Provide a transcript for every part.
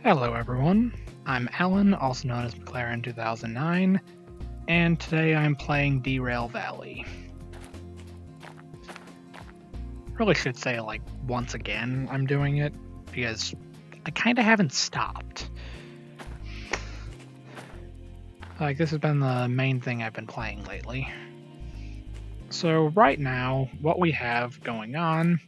Hello everyone, I'm Alan, also known as McLaren 2009, and today I'm playing Derail Valley. Really should say once again I'm doing it, because I kinda haven't stopped. This has been the main thing I've been playing lately. So right now, what we have going on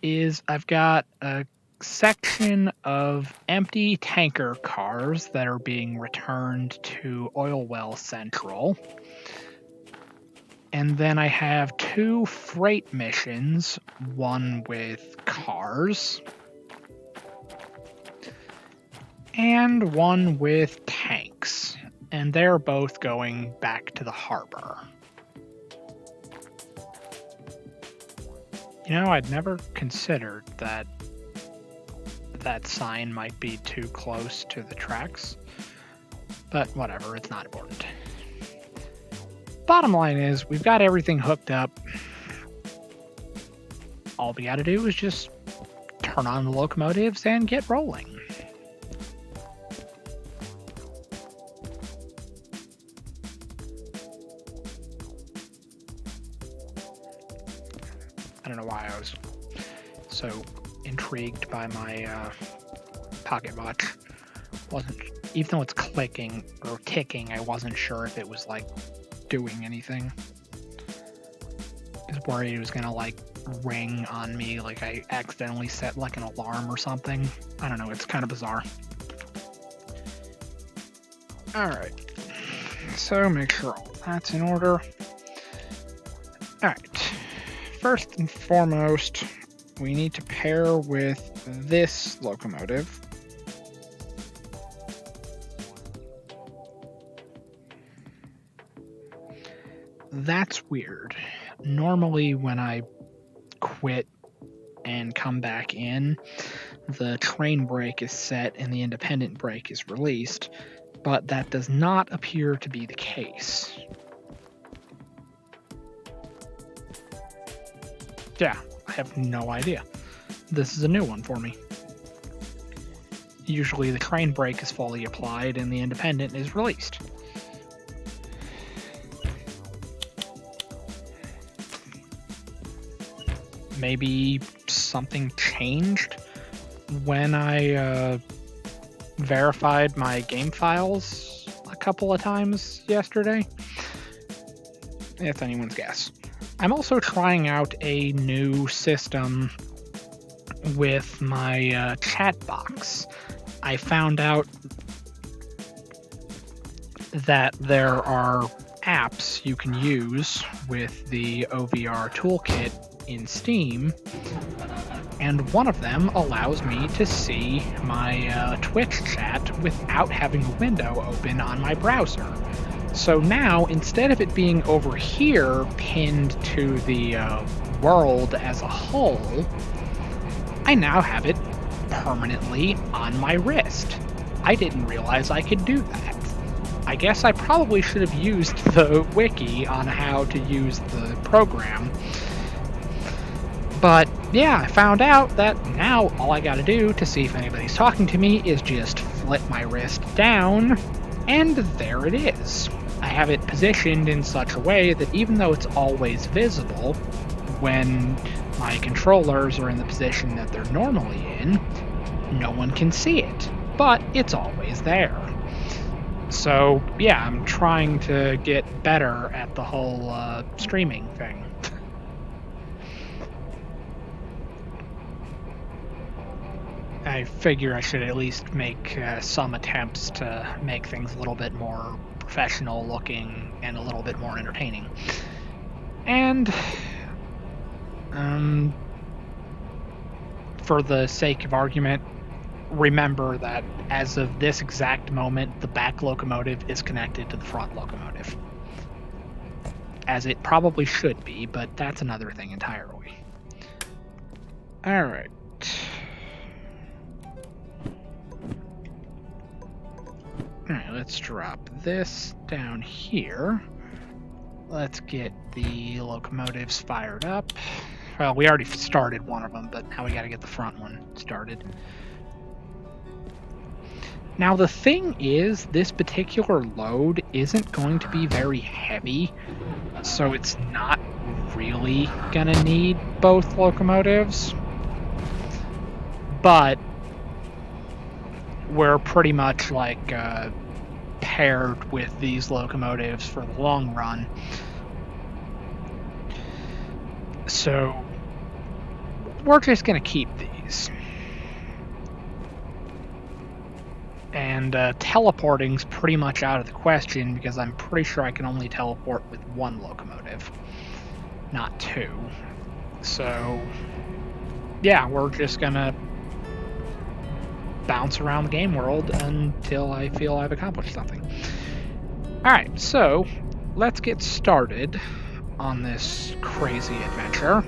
is I've got a section of empty tanker cars that are being returned to Oil Well Central. And then I have two freight missions, one with cars and one with tanks. And they're both going back to the harbor. You know, I'd never considered that sign might be too close to the tracks, but whatever, it's not important. Bottom line is, we've got everything hooked up. All we gotta do is just turn on the locomotives and get rolling. I don't know why I was so intrigued by my pocket watch. Even though it's clicking or ticking, I wasn't sure if it was doing anything. I was worried it was gonna ring on me, like I accidentally set an alarm or something. I don't know, it's kind of bizarre. Alright, so make sure all that's in order. Alright, first and foremost, we need to pair with this locomotive. That's weird. Normally when I quit and come back in, the train brake is set and the independent brake is released, but that does not appear to be the case. Yeah, I have no idea. This is a new one for me. Usually the train brake is fully applied and the independent is released. Maybe something changed when I verified my game files a couple of times yesterday. It's anyone's guess. I'm also trying out a new system with my chat box. I found out that there are apps you can use with the OVR toolkit in Steam, and one of them allows me to see my Twitch chat without having a window open on my browser. So now, instead of it being over here pinned to the world as a whole, I now have it permanently on my wrist. I didn't realize I could do that. I guess I probably should have used the wiki on how to use the program. But yeah, I found out that now all I gotta do to see if anybody's talking to me is just flip my wrist down, and there it is. I have it positioned in such a way that even though it's always visible, when my controllers are in the position that they're normally in, no one can see it, but it's always there. So yeah, I'm trying to get better at the whole streaming thing. I figure I should at least make some attempts to make things a little bit more professional looking and a little bit more entertaining. And for the sake of argument, remember that as of this exact moment, the back locomotive is connected to the front locomotive. As it probably should be, but that's another thing entirely. Alright. Alright, let's drop this down here. Let's get the locomotives fired up. Well, we already started one of them, but now we gotta get the front one started. Now, the thing is, this particular load isn't going to be very heavy, so it's not really going to need both locomotives. But we're pretty much like paired with these locomotives for the long run. So we're just going to keep these. And teleporting's pretty much out of the question because I'm pretty sure I can only teleport with one locomotive, not two. So yeah, we're just gonna bounce around the game world until I feel I've accomplished something. Alright, so let's get started on this crazy adventure.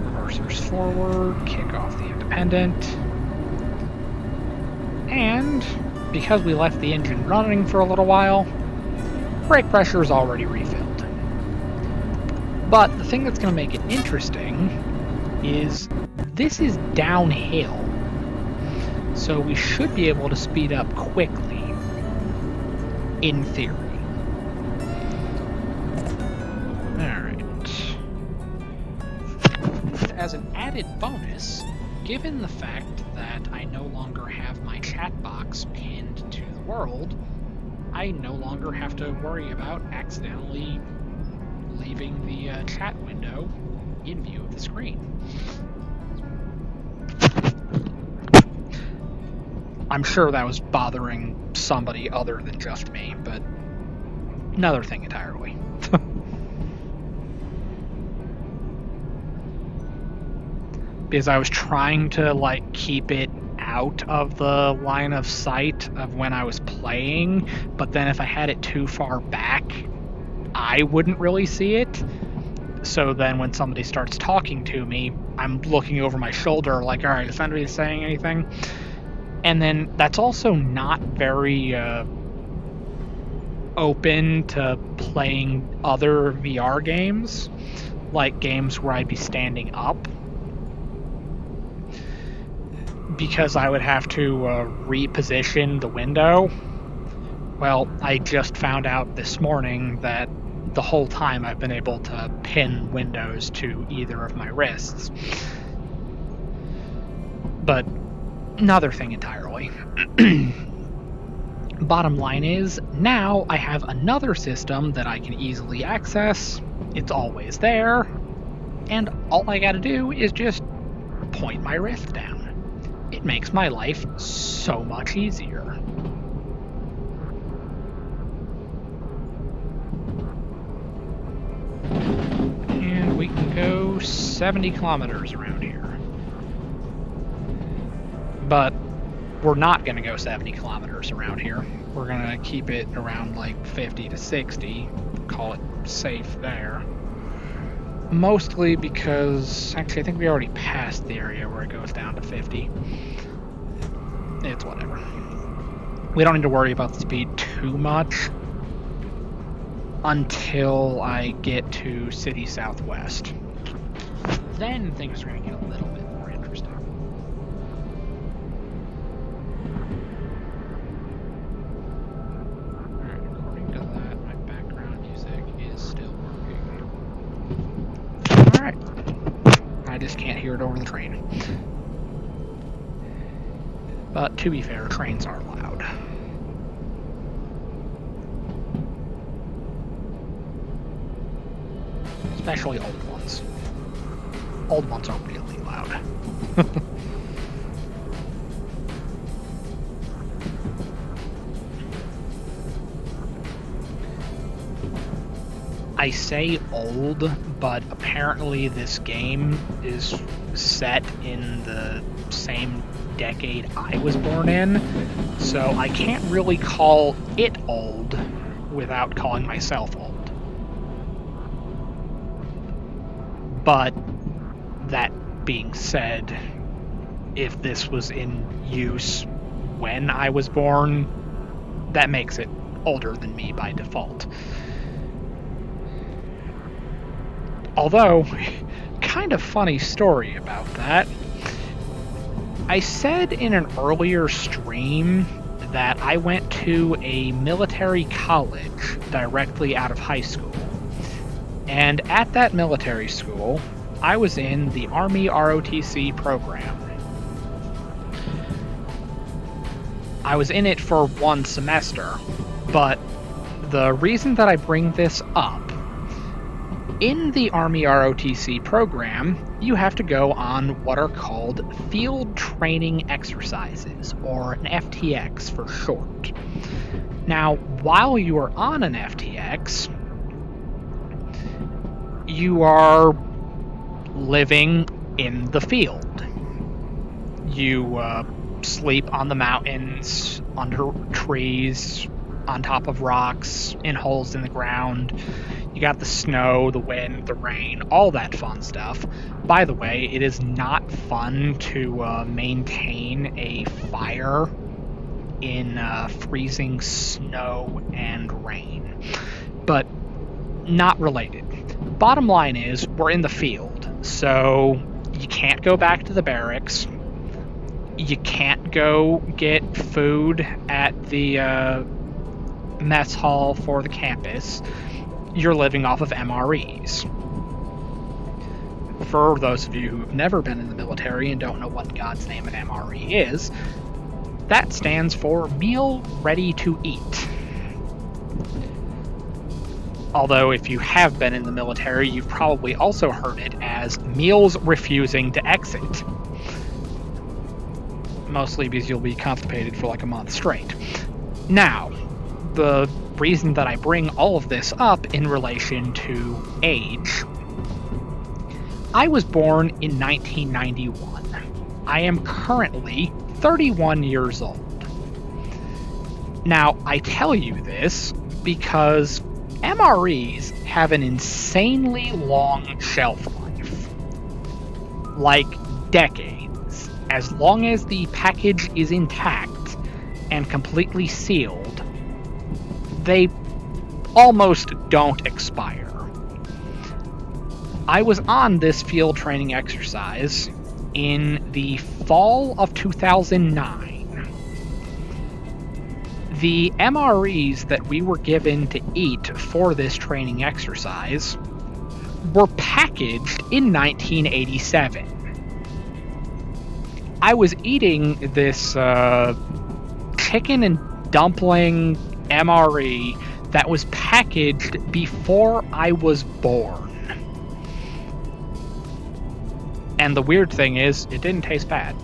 Reversers forward, kick off the independent. And because we left the engine running for a little while, brake pressure is already refilled. But the thing that's going to make it interesting is this is downhill, so we should be able to speed up quickly, in theory. Alright. As an added bonus, given the fact that I no longer have my chat box pinned to the world, I no longer have to worry about accidentally leaving the chat window in view of the screen. I'm sure that was bothering somebody other than just me, but another thing entirely. Because I was trying to like keep it out of the line of sight of when I was playing, but then if I had it too far back, I wouldn't really see it. So then when somebody starts talking to me, I'm looking over my shoulder like, all right, is anybody saying anything? And then that's also not very open to playing other VR games, like games where I'd be standing up, because I would have to reposition the window. Well, I just found out this morning that the whole time I've been able to pin windows to either of my wrists. But another thing entirely. Bottom line is, now I have another system that I can easily access. It's always there. And all I gotta do is just point my wrist down. It makes my life so much easier. And we can go 70 kilometers around here. But we're not going to go 70 kilometers around here. We're going to keep it around like 50 to 60, call it safe there. Mostly because, actually I think we already passed the area where it goes down to 50. It's whatever. We don't need to worry about the speed too much until I get to City Southwest. Then things are going to get a little bit more interesting. Alright, according to that, my background music is still working. Alright. I just can't hear it over the train. But to be fair, trains are loud. Especially old ones. Old ones are really loud. I say old, but apparently this game is set in the same decade I was born in, so I can't really call it old without calling myself old. But that being said, if this was in use when I was born, that makes it older than me by default. Although, kind of funny story about that. I said in an earlier stream that I went to a military college directly out of high school. And at that military school, I was in the Army ROTC program. I was in it for 1 semester, but the reason that I bring this up, in the Army ROTC program, you have to go on what are called field training exercises, or an FTX for short. Now, while you are on an FTX, you are living in the field. You sleep on the mountains, under trees, on top of rocks, in holes in the ground. You got the snow, the wind, the rain, all that fun stuff. By the way, it is not fun to maintain a fire in freezing snow and rain, but not related. Bottom line is, we're in the field, so you can't go back to the barracks. You can't go get food at the mess hall for the campus. You're living off of MREs. For those of you who've never been in the military and don't know what in God's name an MRE is, that stands for Meal Ready to Eat. Although if you have been in the military, you've probably also heard it as meals refusing to exit. Mostly because you'll be constipated for like a month straight. Now, the reason that I bring all of this up in relation to age, I was born in 1991. I am currently 31 years old. Now, I tell you this because MREs have an insanely long shelf life. Like decades. As long as the package is intact and completely sealed, they almost don't expire. I was on this field training exercise in the fall of 2009. The MREs that we were given to eat for this training exercise were packaged in 1987. I was eating this chicken and dumpling MRE that was packaged before I was born. And the weird thing is, it didn't taste bad.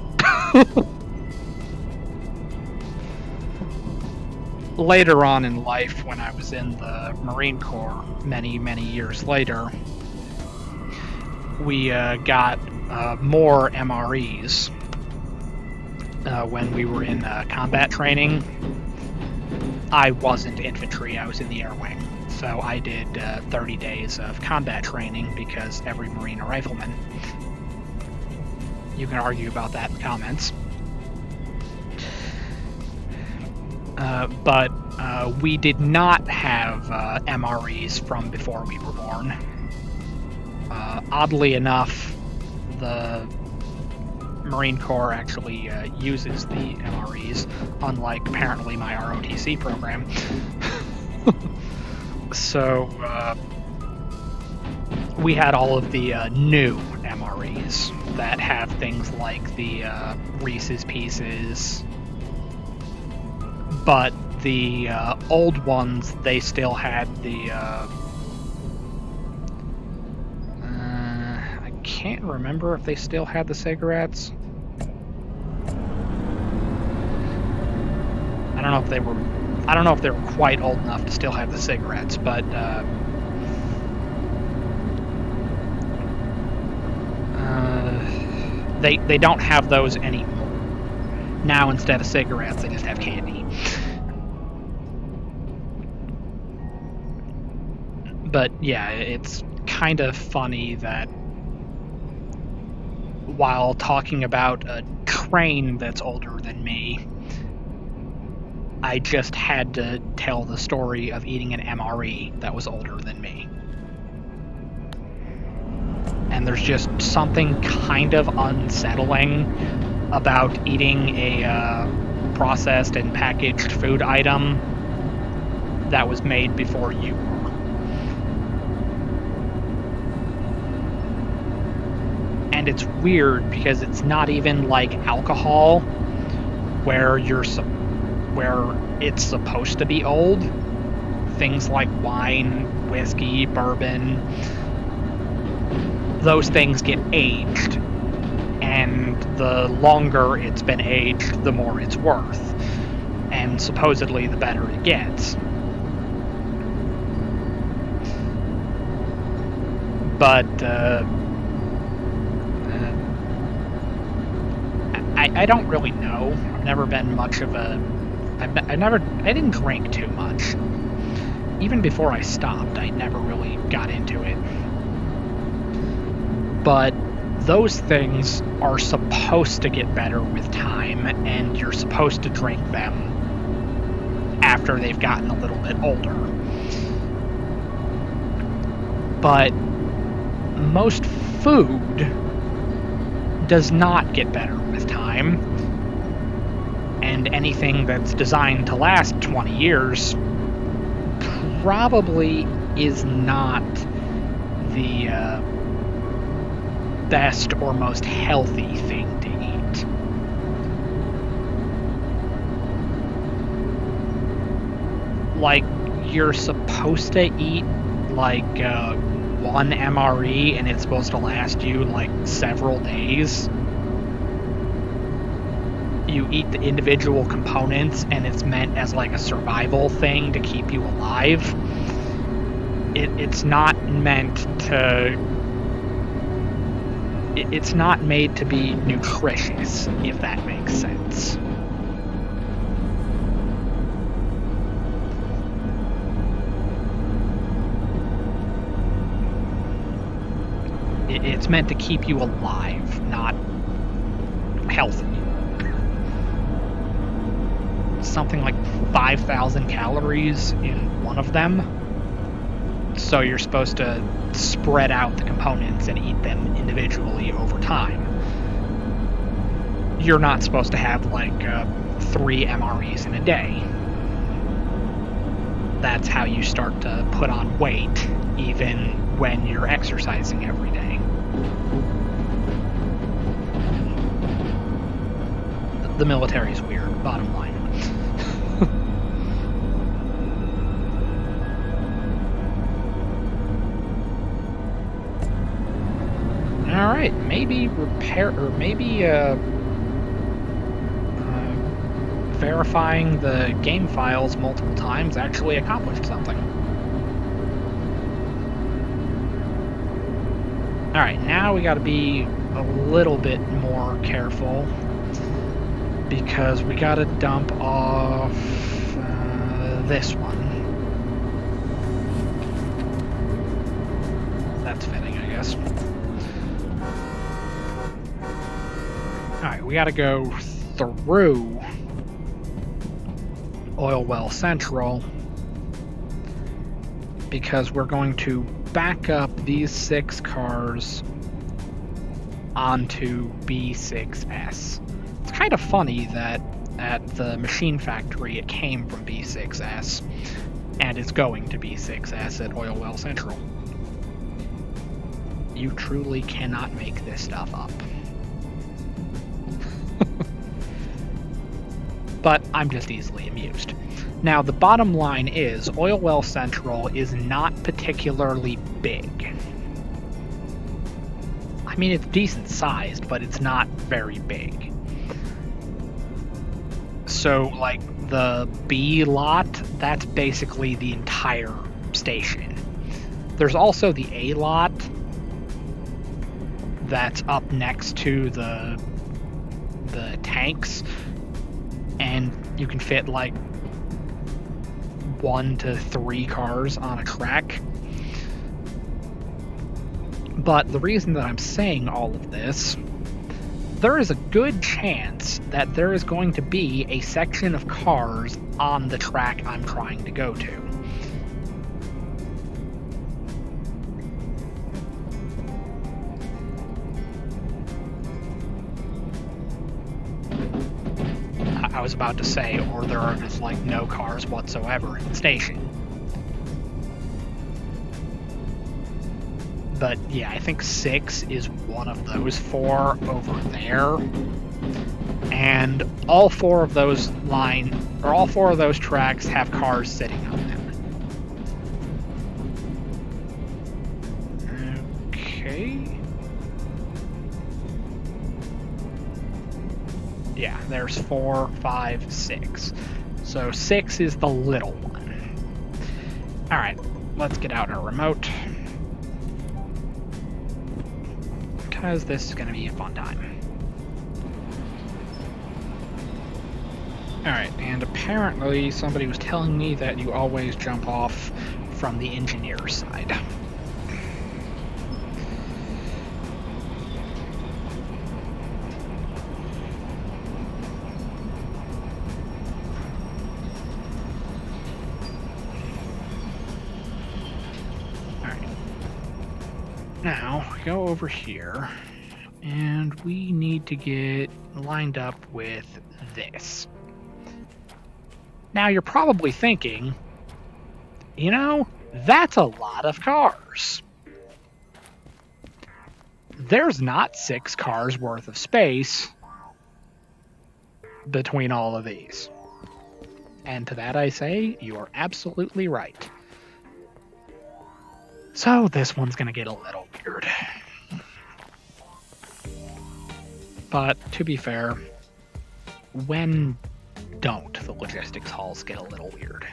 Later on in life, when I was in the Marine Corps, many, many years later, we got more MREs when we were in combat training. I wasn't infantry, I was in the air wing. So I did 30 days of combat training because every Marine a rifleman. You can argue about that in the comments. But we did not have MREs from before we were born. Oddly enough, the Marine Corps actually uses the MREs, unlike apparently my ROTC program. So we had all of the new MREs that have things like the Reese's Pieces, but the old ones, they still had the I can't remember if they still had the cigarettes. I don't know if they were quite old enough to still have the cigarettes, but they don't have those anymore. Now instead of cigarettes, they just have candy. But yeah, it's kind of funny that while talking about a train that's older than me, I just had to tell the story of eating an MRE that was older than me. And there's just something kind of unsettling about eating a processed and packaged food item that was made before you were. And it's weird because it's not even like alcohol where it's supposed to be old. Things like wine, whiskey, bourbon, those things get aged. And the longer it's been aged, the more it's worth. And supposedly the better it gets. But I don't really know. I've never been much of a... I didn't drink too much. Even before I stopped, I never really got into it. But those things are supposed to get better with time, and you're supposed to drink them after they've gotten a little bit older. But most food does not get better with time, and anything that's designed to last 20 years probably is not the best or most healthy thing to eat. Like, you're supposed to eat like 1 MRE and it's supposed to last you like several days. You eat the individual components and it's meant as like a survival thing to keep you alive. It's not meant to... It's not made to be nutritious, if that makes sense. It's meant to keep you alive, not healthy. Something like 5,000 calories in one of them. So you're supposed to spread out the components and eat them individually over time. You're not supposed to have like 3 MREs in a day. That's how you start to put on weight, even when you're exercising every day. The military's weird, bottom line. Alright, maybe verifying the game files multiple times actually accomplished something. Alright, now we gotta be a little bit more careful because we gotta dump off this one. That's fitting, I guess. Alright, we gotta go through Oil Well Central because we're going to back up these 6 cars onto B6S. It's kind of funny that at the machine factory it came from B6S and it's going to B6S at Oil Well Central. You truly cannot make this stuff up. But I'm just easily amused. Now, the bottom line is, Oil Well Central is not particularly big. I mean, it's decent sized, but it's not very big. So, like, the B lot, that's basically the entire station. There's also the A lot that's up next to the tanks, and you can fit like 1 to 3 cars on a track. But the reason that I'm saying all of this, there is a good chance that there is going to be a section of cars on the track I'm trying to go to. was about to say, or there are just like no cars whatsoever in the station. But yeah, I think 6 is one of those 4 over there. And all 4 of those all 4 of those tracks have cars sitting on them. Okay. Yeah, there's 4, 5, 6. So 6 is the little one. Alright, let's get out our remote. Because this is going to be a fun time. Alright, and apparently somebody was telling me that you always jump off from the engineer's side. Alright. Now, go over here, and we need to get lined up with this. Now you're probably thinking, you know, that's a lot of cars. There's not 6 cars worth of space between all of these. And to that I say, you are absolutely right. So this one's going to get a little weird. But to be fair, when don't the logistics halls get a little weird?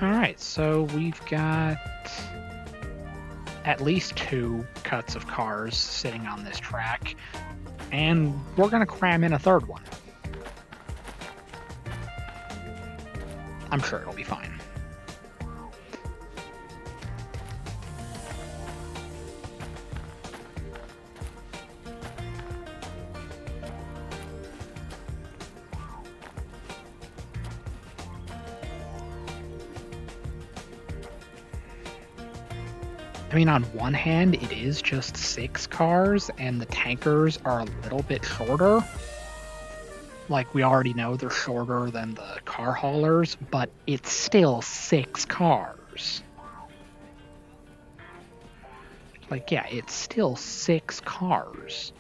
Alright, so we've got at least 2 cuts of cars sitting on this track, and we're going to cram in a third one. I'm sure it'll be fine. I mean, on one hand, it is just 6 cars, and the tankers are a little bit shorter. Like, we already know they're shorter than the car haulers, but it's still 6 cars. Like, yeah, it's still 6 cars.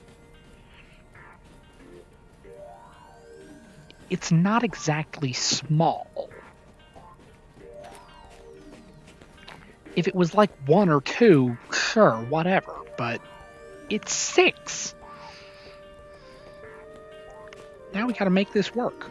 It's not exactly small. If it was like 1 or 2, sure, whatever, but it's 6. Now we gotta make this work.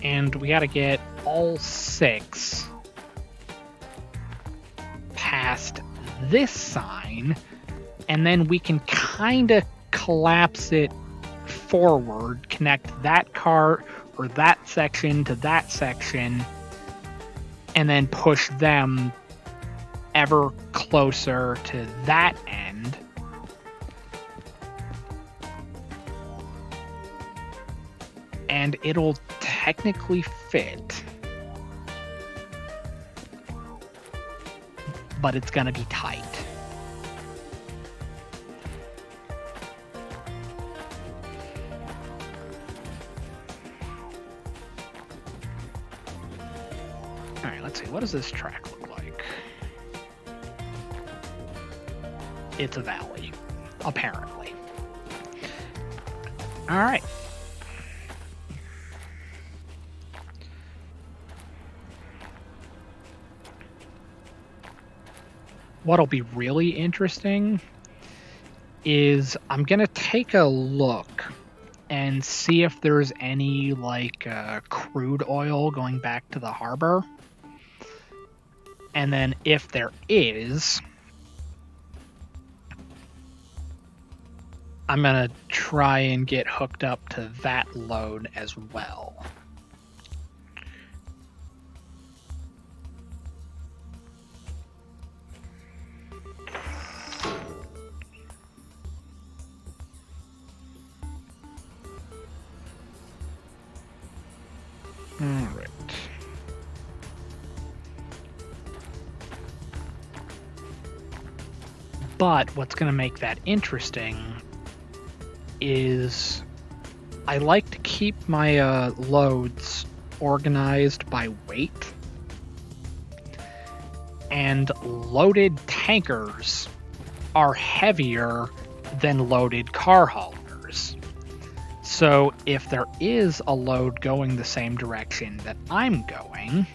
And we gotta get all 6 past this sign, and then we can kind of collapse it forward, connect that car or that section to that section, and then push them ever closer to that end. And it'll technically fit, but it's gonna be tight. Alright, let's see, what does this track look like? It's a valley, apparently. Alright. What'll be really interesting is I'm gonna take a look and see if there's any like crude oil going back to the harbor, and then if there is, I'm gonna try and get hooked up to that load as well. Alright. But what's going to make that interesting is I like to keep my loads organized by weight. And loaded tankers are heavier than loaded car haulers. So if there is a load going the same direction that I'm going,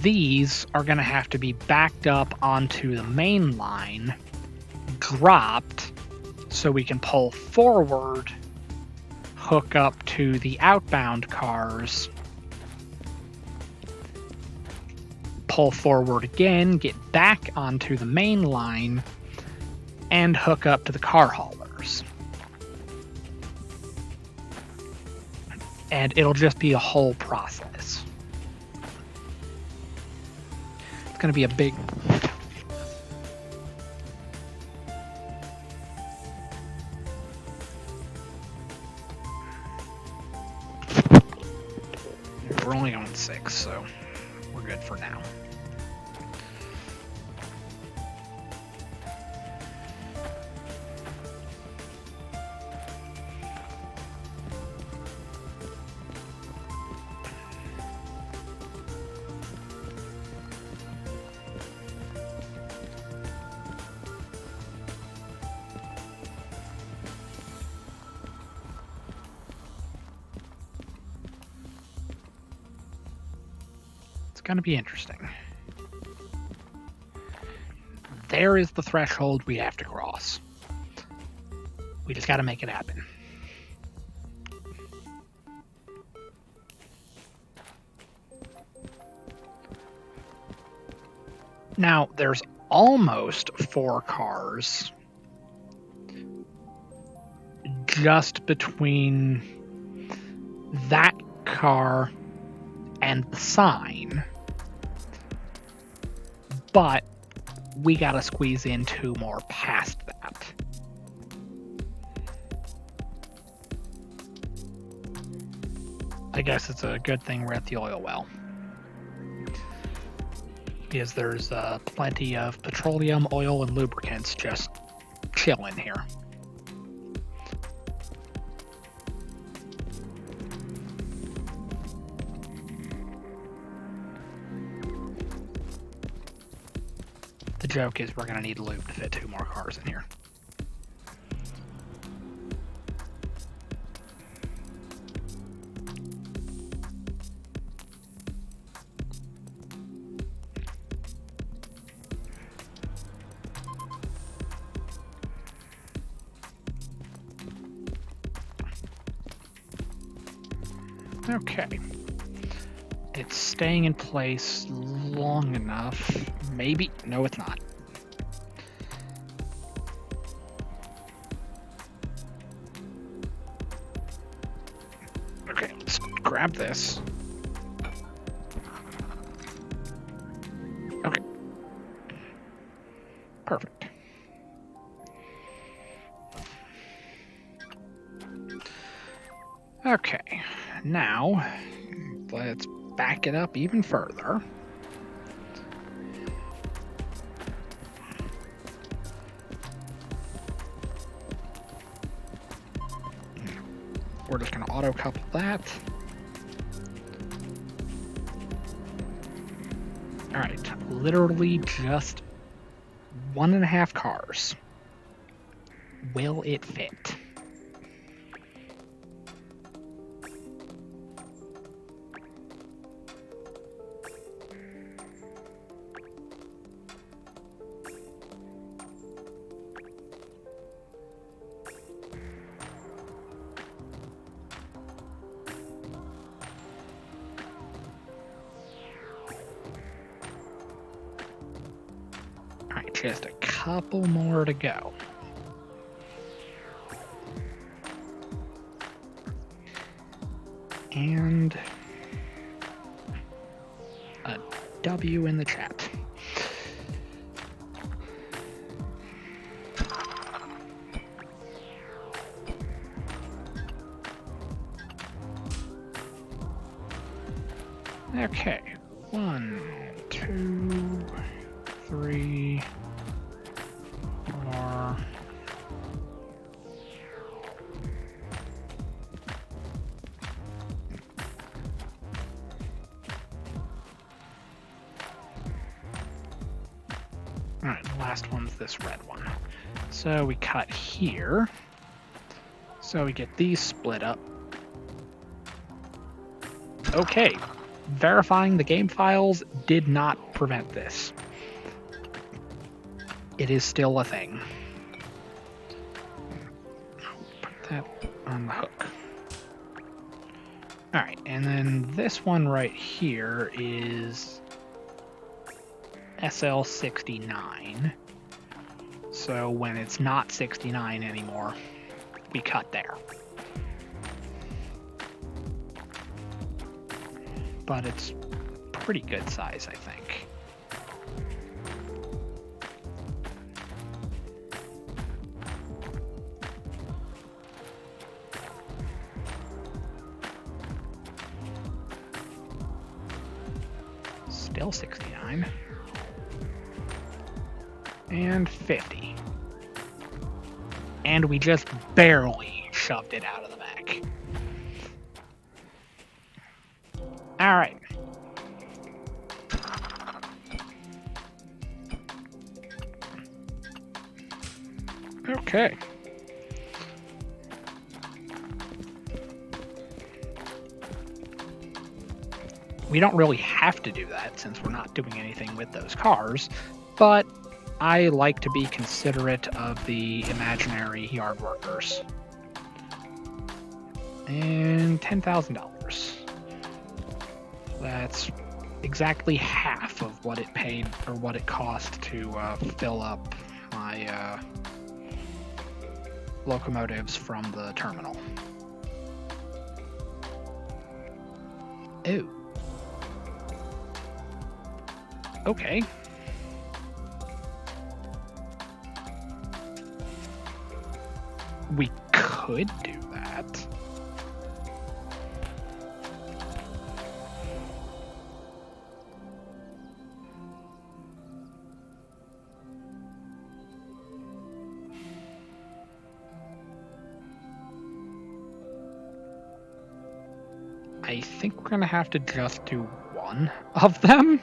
these are going to have to be backed up onto the main line, dropped, so we can pull forward, hook up to the outbound cars, pull forward again, get back onto the main line, and hook up to the car haulers. And it'll just be a whole process. It's going to be a big... We're only on 6, so we're good for now. Going to be interesting. There is the threshold we have to cross. We just got to make it happen. Now, there's almost 4 cars just between that car and the sign. But we gotta squeeze in 2 more past that. I guess it's a good thing we're at the oil well. Because there's plenty of petroleum, oil, and lubricants just chilling here. The joke is we're going to need lube to fit 2 more cars in here. Okay. It's staying in place long enough. Maybe. No, it's not. Okay, let's grab this. Okay. Perfect. Okay, now let's back it up even further. We're just going to auto couple that. All right, literally just 1.5 cars. Will it fit? Just a couple more to go. And a W in the chat. Okay. 1, 2, 3, 4. Alright, the last one's this red one. So we cut here. So we get these split up. Okay. Verifying the game files did not prevent this. It is still a thing. Put that on the hook. Alright, and then this one right here is SL69. So when it's not 69 anymore, we cut there. But it's pretty good size, I think. Still 69. And 50. And we just barely shoved it out of the back. Alright. Okay. We don't really have to do that since we're not doing anything with those cars, but I like to be considerate of the imaginary yard workers. And $10,000. That's exactly half of what it paid or what it cost to fill up my locomotives from the terminal. Ooh. Okay. We could do that. I think we're gonna have to just do one of them.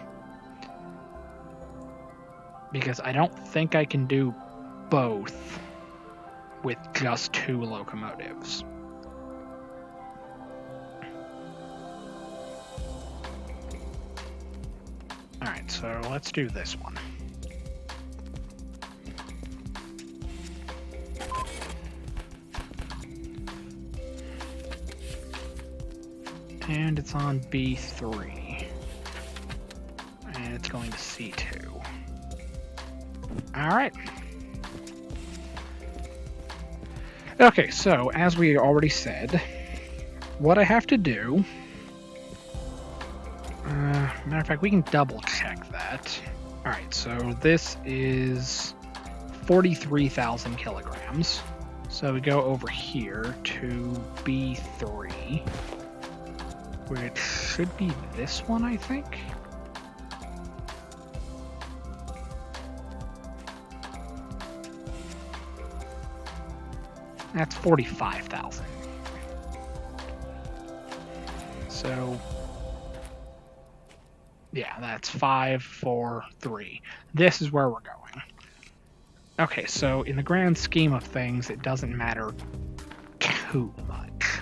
Because I don't think I can do both with just 2 locomotives. Alright, so let's do this one. And it's on B3. And it's going to C2. Alright. Okay, so as we already said, what I have to do... matter of fact, we can double check that. Alright, so this is 43,000 kilograms. So we go over here to B3, which should be this one, I think. That's 45,000. So, yeah, that's 5, 4, 3. This is where we're going. Okay, so in the grand scheme of things, it doesn't matter too much.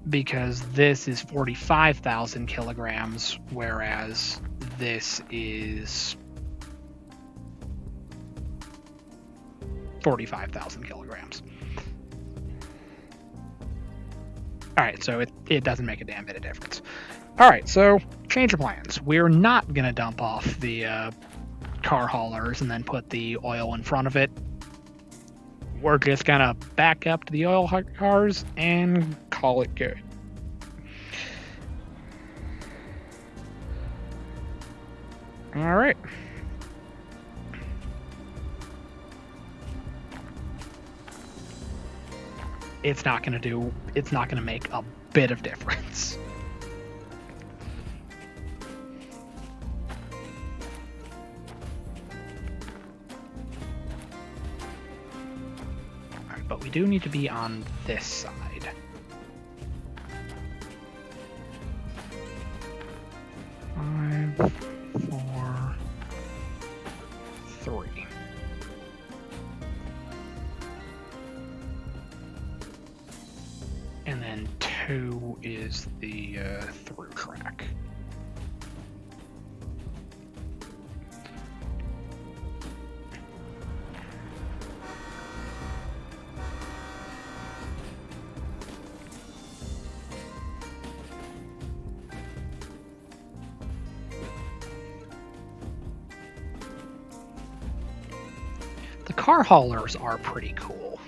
Because this is 45,000 kilograms, whereas this is 45,000 kilograms. Alright, so it doesn't make a damn bit of difference. Alright, so change of plans. We're not going to dump off the car haulers and then put the oil in front of it. We're just going to back up to the oil cars and call it good. Alright. It's not going to make a bit of difference. but we do need to be on this side. Five, 4, 3. And then 2 is the through track. The car haulers are pretty cool.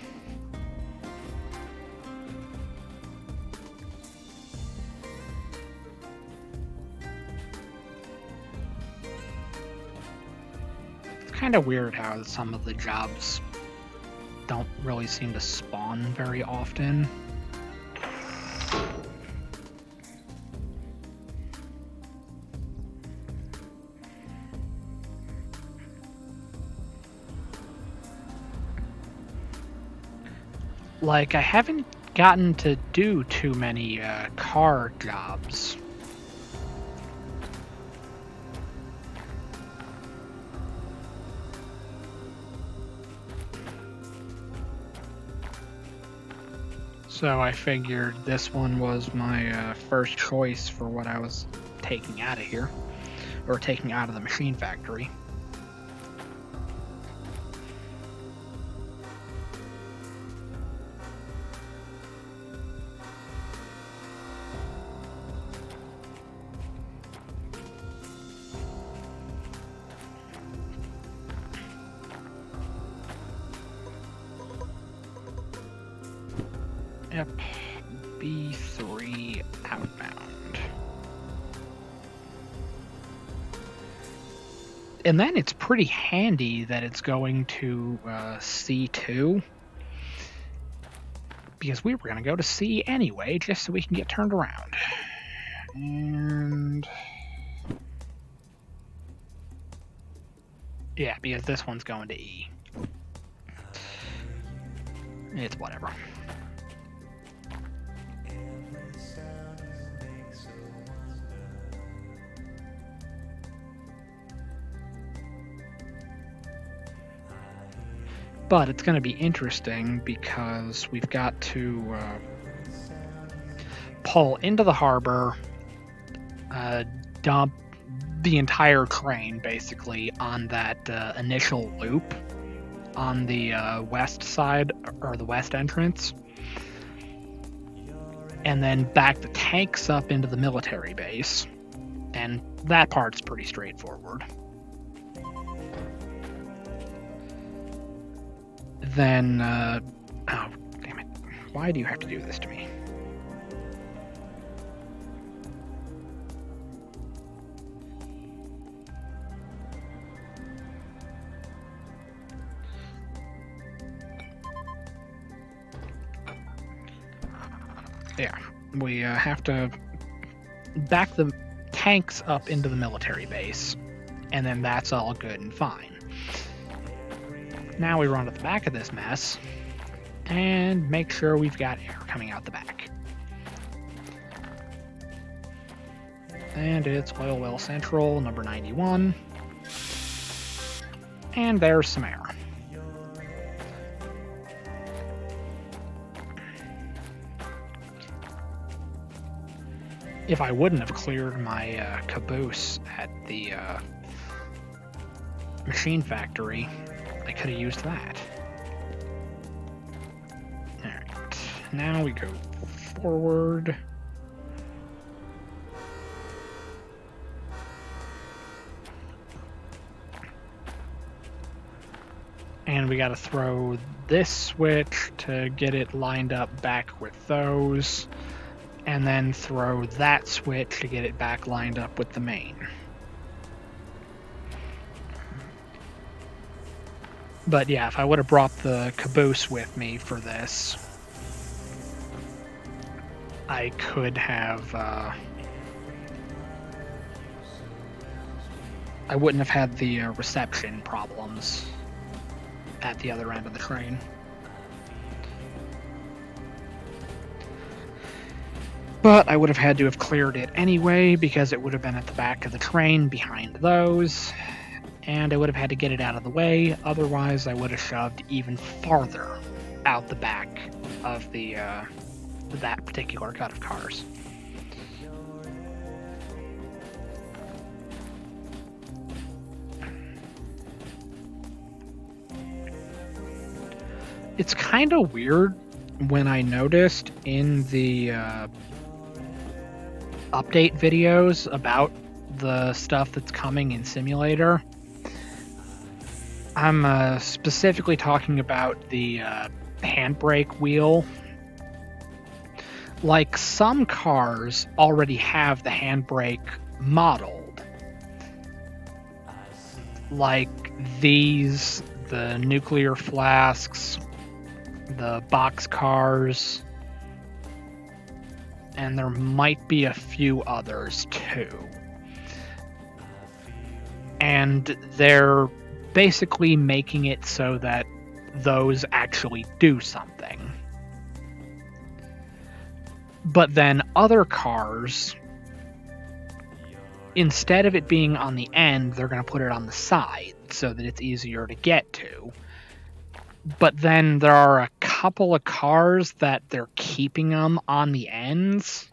It's kind of weird how some of the jobs don't really seem to spawn very often. Like, I haven't gotten to do too many car jobs. So I figured this one was my first choice for what I was taking out of here, or taking out of the machine factory. Yep, B3 outbound. And then it's pretty handy that it's going to C2, because we were going to go to C anyway, just so we can get turned around. And yeah, because this one's going to E. It's whatever. But it's going to be interesting because we've got to pull into the harbor, dump the entire train basically on that initial loop on the west side, or the west entrance, and then back the tanks up into the military base. And that part's pretty straightforward. Then, oh, damn it. Why do you have to do this to me? Yeah, we have to back the tanks up into the military base, and then that's all good and fine. Now we run to the back of this mess and make sure we've got air coming out the back. And it's oil well central, number 91. And there's some air. If I wouldn't have cleared my caboose at the machine factory, I could have used that. Alright, now we go forward. And we gotta throw this switch to get it lined up back with those, and then throw that switch to get it back lined up with the main. But yeah, if I would have brought the caboose with me for this, I could have, I wouldn't have had the reception problems at the other end of the train. But I would have had to have cleared it anyway because it would have been at the back of the train behind those, and I would have had to get it out of the way. Otherwise, I would have shoved even farther out the back of the that particular cut of cars. It's kind of weird when I noticed in the update videos about the stuff that's coming in Simulator. I'm specifically talking about the handbrake wheel. Like, some cars already have the handbrake modeled. Like these, the nuclear flasks, the box cars, and there might be a few others too. And they're basically making it so that those actually do something. But then other cars, instead of it being on the end, they're going to put it on the side so that it's easier to get to. But then there are a couple of cars that they're keeping them on the ends.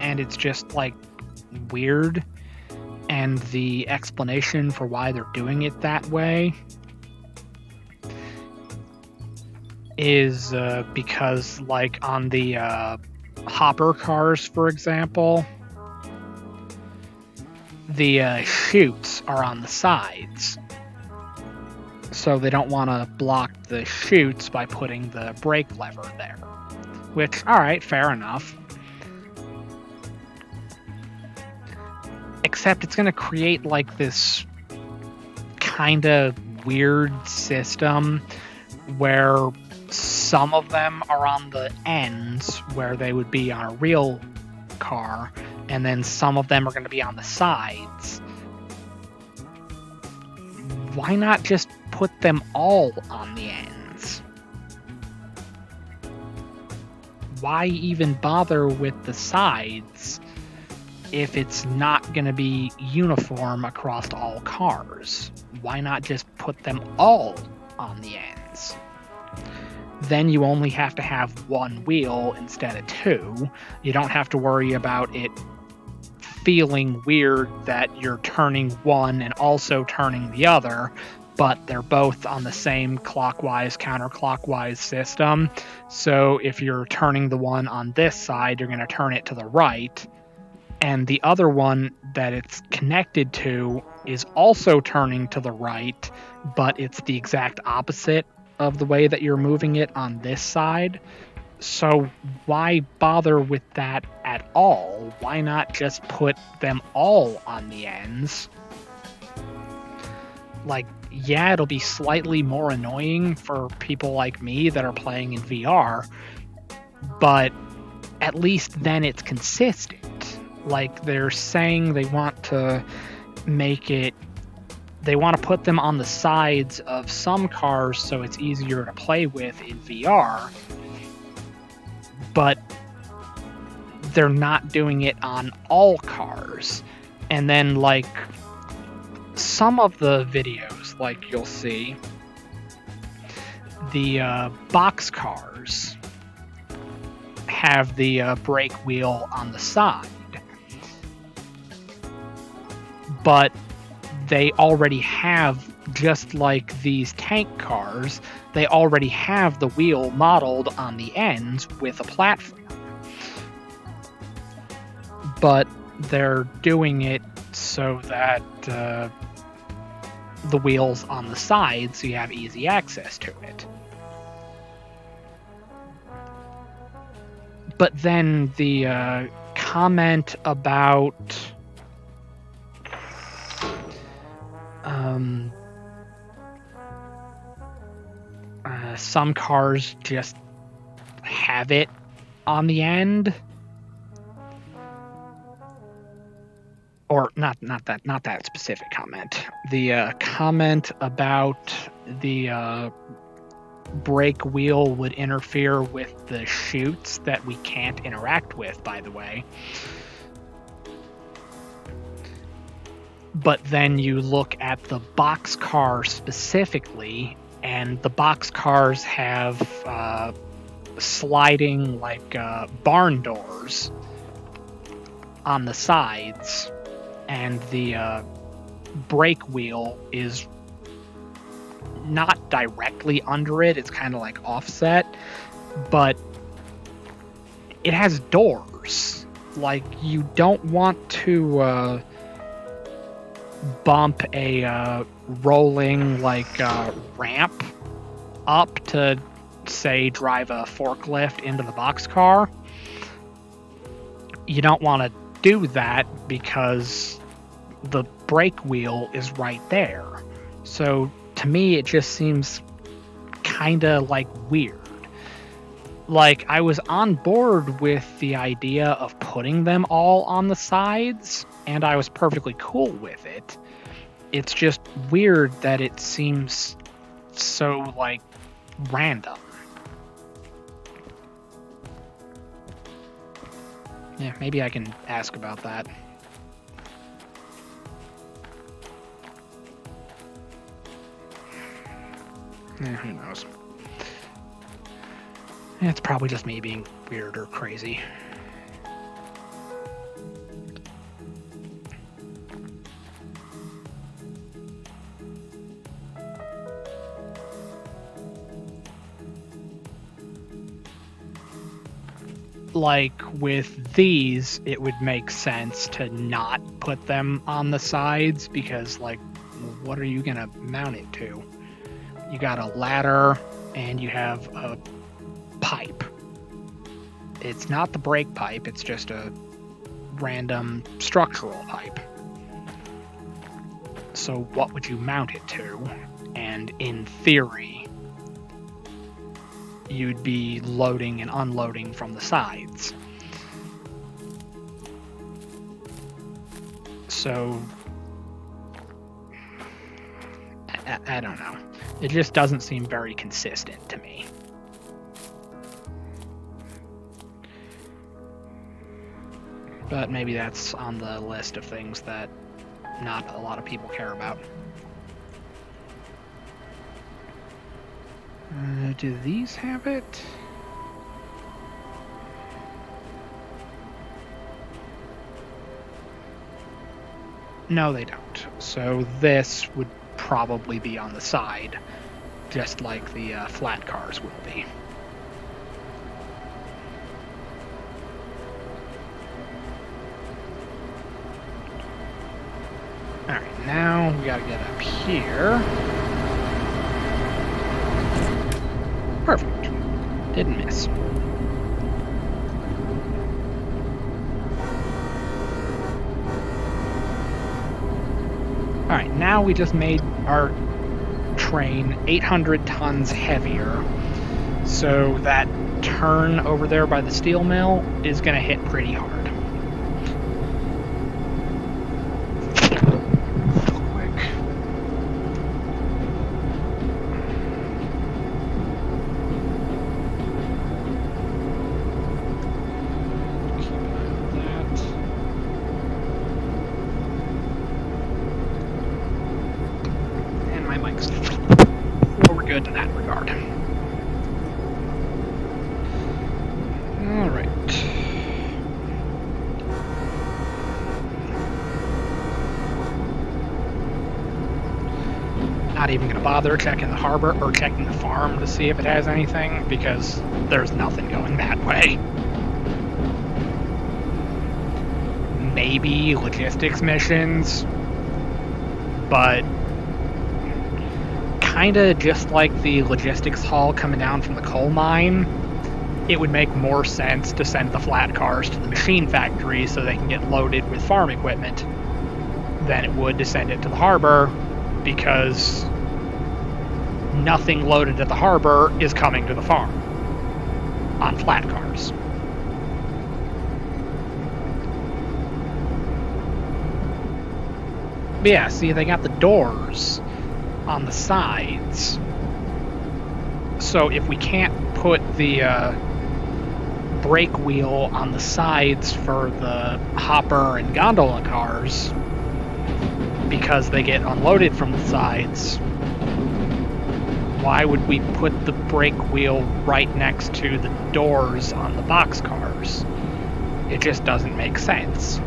And it's just, like, weird. And the explanation for why they're doing it that way is because, like, on the hopper cars, for example, the chutes are on the sides. So they don't want to block the chutes by putting the brake lever there. Which, alright, fair enough. Except it's going to create, like, this kind of weird system where some of them are on the ends where they would be on a real car, and then some of them are going to be on the sides. Why not just put them all on the ends? Why even bother with the sides if it's not going to be uniform across all cars? Why not just put them all on the ends? Then you only have to have one wheel instead of two. You don't have to worry about it feeling weird that you're turning one and also turning the other, but they're both on the same clockwise, counterclockwise system. So if you're turning the one on this side, you're going to turn it to the right, and the other one that it's connected to is also turning to the right, but it's the exact opposite of the way that you're moving it on this side. So why bother with that at all? Why not just put them all on the ends? Like, yeah, it'll be slightly more annoying for people like me that are playing in VR, but at least then it's consistent. Like, they're saying they want to make it, they want to put them on the sides of some cars so it's easier to play with in VR, but they're not doing it on all cars. And then, like, some of the videos, like, you'll see the box cars have the brake wheel on the side, but they already have, just like these tank cars, they already have the wheel modeled on the ends with a platform. But they're doing it so that the wheel's on the side, so you have easy access to it. But then the comment about some cars just have it on the end, or not that specific comment. The comment about the brake wheel would interfere with the chutes that we can't interact with, by the way. But then you look at the boxcar specifically, and the boxcars have sliding barn doors on the sides, and the brake wheel is not directly under it. It's kind of like offset, but it has doors. Like, you don't want to bump a rolling ramp up to, say, drive a forklift into the boxcar. You don't want to do that because the brake wheel is right there. So to me, it just seems kind of weird. Like, I was on board with the idea of putting them all on the sides, and I was perfectly cool with it. It's just weird that it seems so, random. Yeah, maybe I can ask about that. Who knows? It's probably just me being weird or crazy. Like, with these, it would make sense to not put them on the sides because, what are you gonna mount it to? You got a ladder and you have a pipe. It's not the brake pipe, it's just a random structural pipe. So what would you mount it to? And in theory, you'd be loading and unloading from the sides. So I don't know. It just doesn't seem very consistent to me. But maybe that's on the list of things that not a lot of people care about. Do these have it? No, they don't. So this would probably be on the side, just like the flat cars will be. Alright, now we gotta get up here. Perfect. Didn't miss. Alright, now we just made our train 800 tons heavier, so that turn over there by the steel mill is going to hit pretty hard. Good in that regard. Alright. Not even going to bother checking the harbor or checking the farm to see if it has anything, because there's nothing going that way. Maybe logistics missions, but kind of just like the logistics haul coming down from the coal mine, it would make more sense to send the flat cars to the machine factory so they can get loaded with farm equipment than it would to send it to the harbor, because nothing loaded at the harbor is coming to the farm on flat cars. But yeah, see, they got the doors on the sides, So if we can't put the brake wheel on the sides for the hopper and gondola cars because they get unloaded from the sides, why would we put the brake wheel right next to the doors on the box cars? It just doesn't make sense.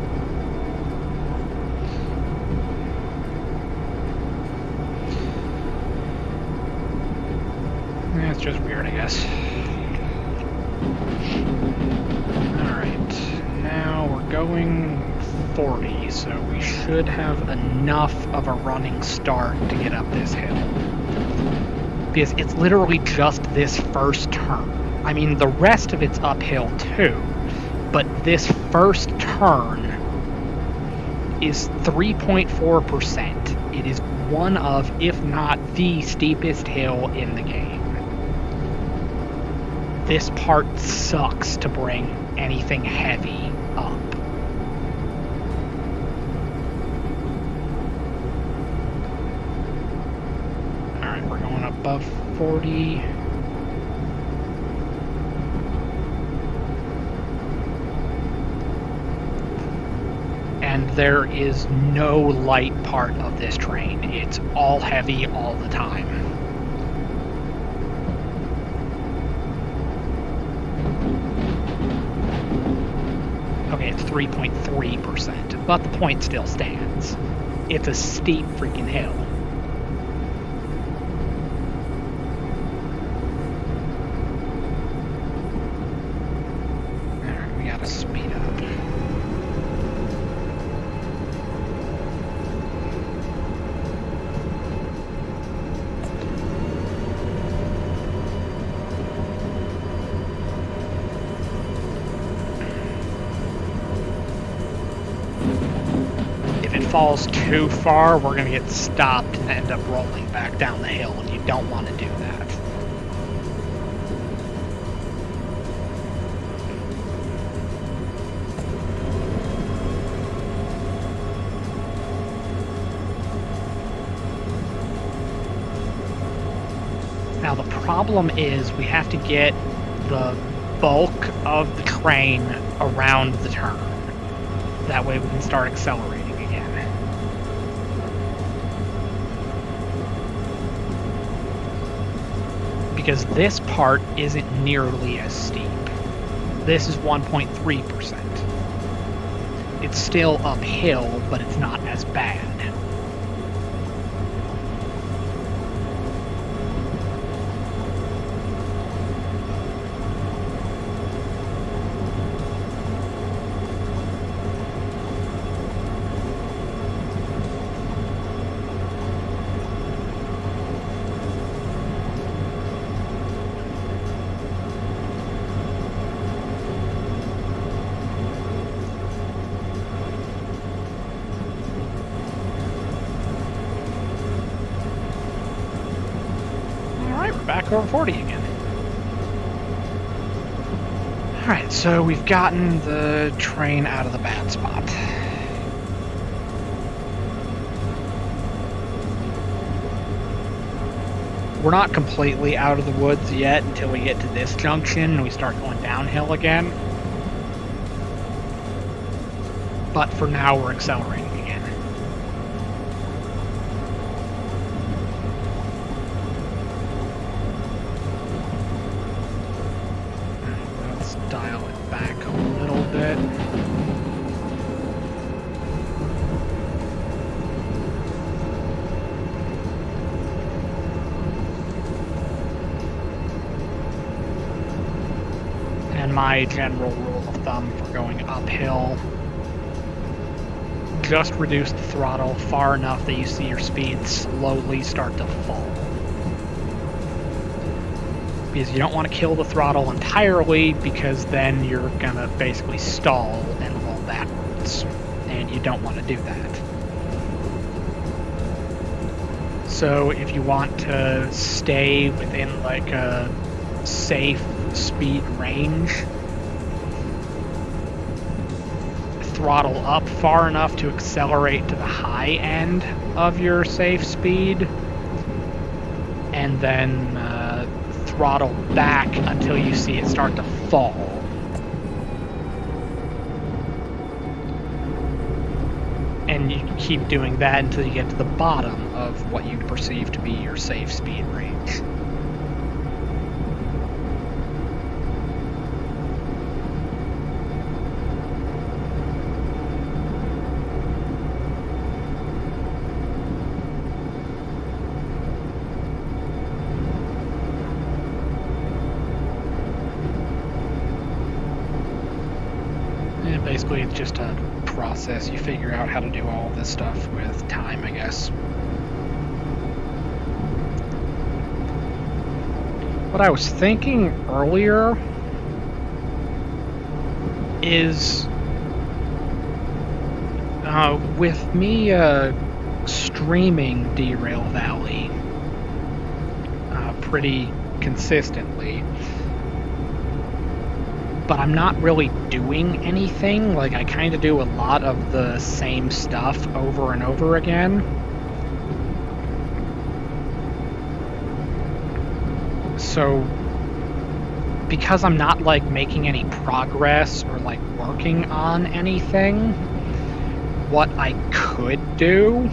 It's just weird, I guess. Alright, now we're going 40, so we should have enough of a running start to get up this hill. Because it's literally just this first turn. I mean, the rest of it's uphill too, but this first turn is 3.4%. It is one of, if not the steepest hill in the game. This part sucks to bring anything heavy up. Alright, we're going above 40. And there is no light part of this train. It's all heavy all the time. Okay, it's 3.3%, but the point still stands. It's a steep freaking hill. Alright, we gotta speed up. Falls too far, we're going to get stopped and end up rolling back down the hill, and you don't want to do that. Now the problem is we have to get the bulk of the train around the turn. That way we can start accelerating. Because this part isn't nearly as steep. This is 1.3%. It's still uphill, but it's not as bad. Back over 40 again. Alright, so we've gotten the train out of the bad spot. We're not completely out of the woods yet until we get to this junction and we start going downhill again. But for now, we're accelerating again. Dial it back a little bit. And my general rule of thumb for going uphill, just reduce the throttle far enough that you see your speed slowly start to fall. Because you don't want to kill the throttle entirely, because then you're gonna basically stall and roll backwards, and you don't want to do that. So if you want to stay within like a safe speed range, throttle up far enough to accelerate to the high end of your safe speed, and then throttle back until you see it start to fall. And you keep doing that until you get to the bottom of what you perceive to be your safe speed range. And basically it's just a process. You figure out how to do all this stuff with time, I guess. What I was thinking earlier is with me streaming Derail Valley pretty consistently, but I'm not really doing anything. Like, I kind of do a lot of the same stuff over and over again. So, because I'm not, like, making any progress or, like, working on anything, what I could do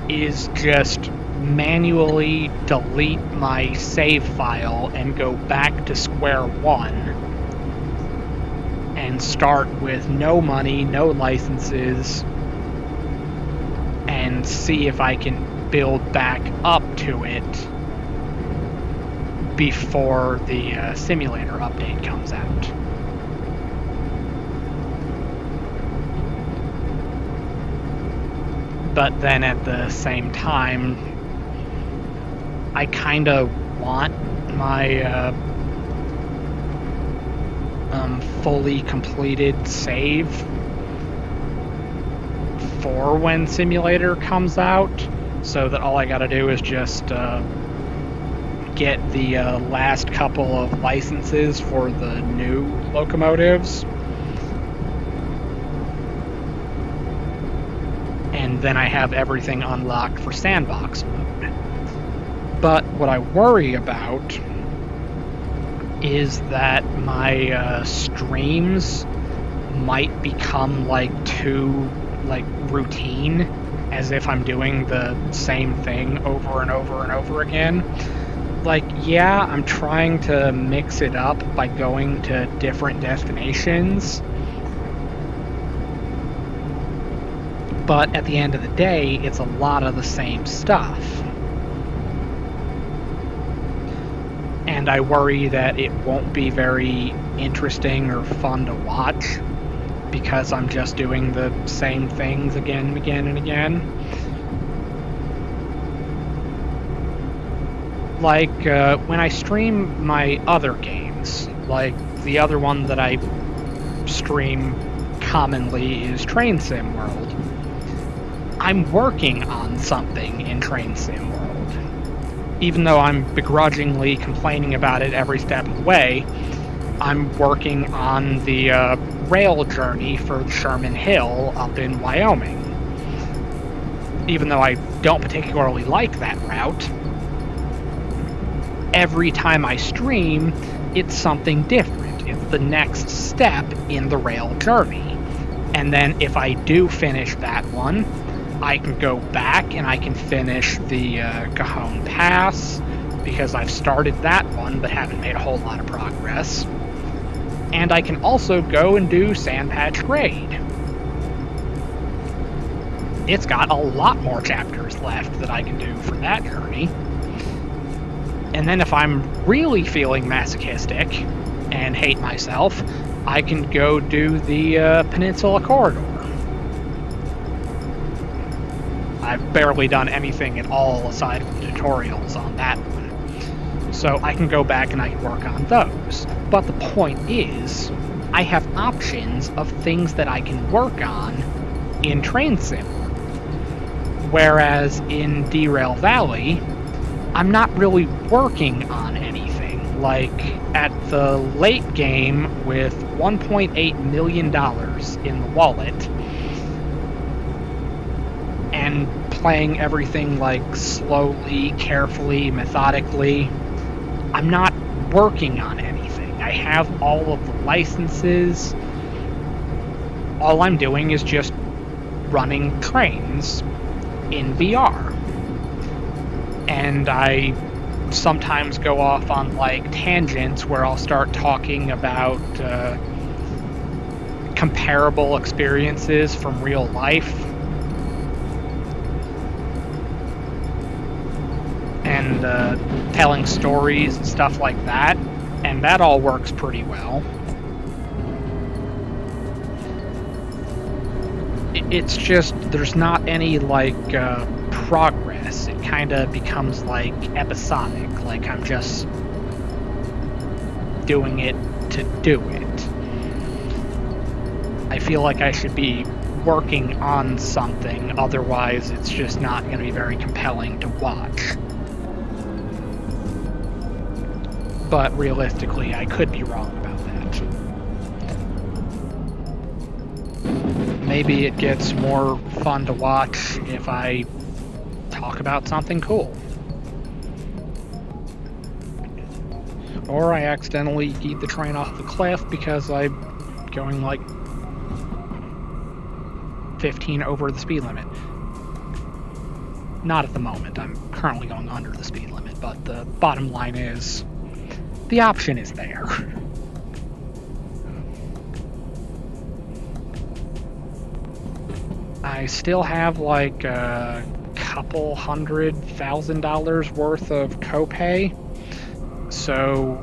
is just manually delete my save file and go back to square one and start with no money, no licenses, and see if I can build back up to it before the simulator update comes out. But then at the same time, I kind of want my fully completed save for when simulator comes out, so that all I gotta do is just get the last couple of licenses for the new locomotives, and then I have everything unlocked for sandbox mode. But what I worry about is that my streams might become too routine, as if I'm doing the same thing over and over and over again. Yeah, I'm trying to mix it up by going to different destinations, but at the end of the day, it's a lot of the same stuff. And I worry that it won't be very interesting or fun to watch because I'm just doing the same things again and again and again. When I stream my other games, the other one that I stream commonly is Train Sim World. I'm working on something in Train Sim World. Even though I'm begrudgingly complaining about it every step of the way, I'm working on the rail journey for Sherman Hill up in Wyoming. Even though I don't particularly like that route, every time I stream, it's something different. It's the next step in the rail journey. And then if I do finish that one, I can go back and I can finish the Cajon Pass, because I've started that one but haven't made a whole lot of progress. And I can also go and do Sandpatch Grade. It's got a lot more chapters left that I can do for that journey. And then if I'm really feeling masochistic and hate myself, I can go do the Peninsula Corridor. I've barely done anything at all aside from tutorials on that one. So I can go back and I can work on those. But the point is, I have options of things that I can work on in Train Sim. Whereas in Derail Valley, I'm not really working on anything. At the late game with $1.8 million in the wallet, and playing everything slowly, carefully, methodically, I'm not working on anything. I have all of the licenses. All I'm doing is just running trains in VR. And I sometimes go off on like tangents where I'll start talking about comparable experiences from real life and telling stories and stuff like that, and that all works pretty well. It's just there's not any like progress. It kind of becomes like episodic, like I'm just doing it to do it. I feel like I should be working on something, otherwise it's just not going to be very compelling to watch. But realistically, I could be wrong about that. Maybe it gets more fun to watch if I talk about something cool. Or I accidentally yeet the train off the cliff because I'm going like 15 over the speed limit. Not at the moment. I'm currently going under the speed limit, but the bottom line is the option is there. I still have like a couple $100,000 worth of copay. So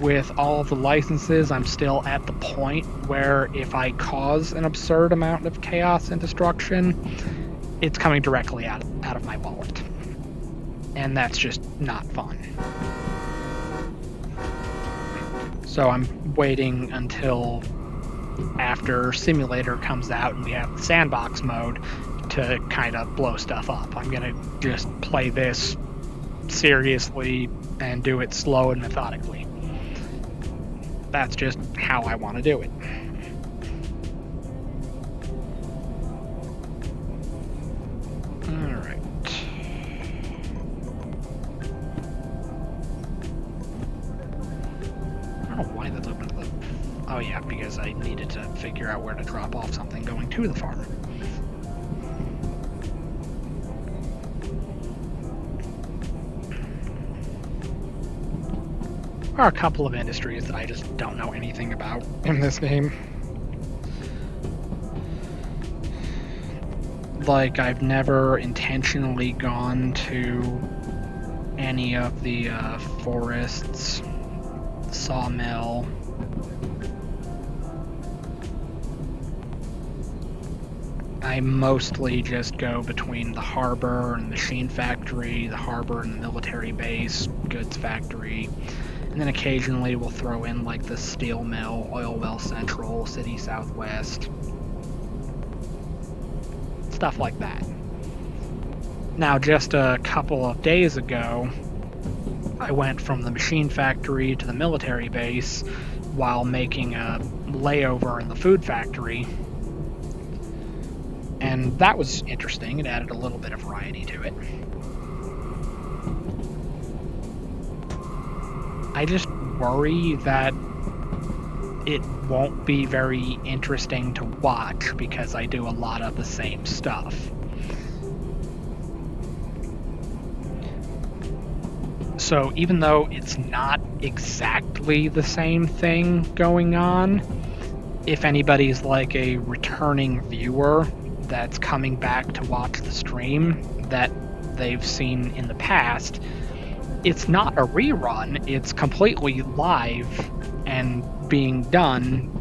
with all of the licenses, I'm still at the point where if I cause an absurd amount of chaos and destruction, it's coming directly out of my wallet. And that's just not fun. So I'm waiting until after Simulator comes out and we have the sandbox mode to kind of blow stuff up. I'm gonna just play this seriously and do it slow and methodically. That's just how I want to do it. Alright. I don't know why that's open to the... Oh yeah, because I needed to figure out where to drop off something going to the farm. There are a couple of industries that I just don't know anything about in this game. Like, I've never intentionally gone to any of the forests, sawmill. I mostly just go between the harbor and the machine factory, the harbor and the military base, goods factory. And then occasionally we'll throw in like the steel mill, oil well central, city southwest. Stuff like that. Now, just a couple of days ago, I went from the machine factory to the military base while making a layover in the food factory. And that was interesting. It added a little bit of variety to it. I just worry that it won't be very interesting to watch because I do a lot of the same stuff. So even though it's not exactly the same thing going on, if anybody's like a returning viewer that's coming back to watch the stream that they've seen in the past, it's not a rerun, it's completely live and being done,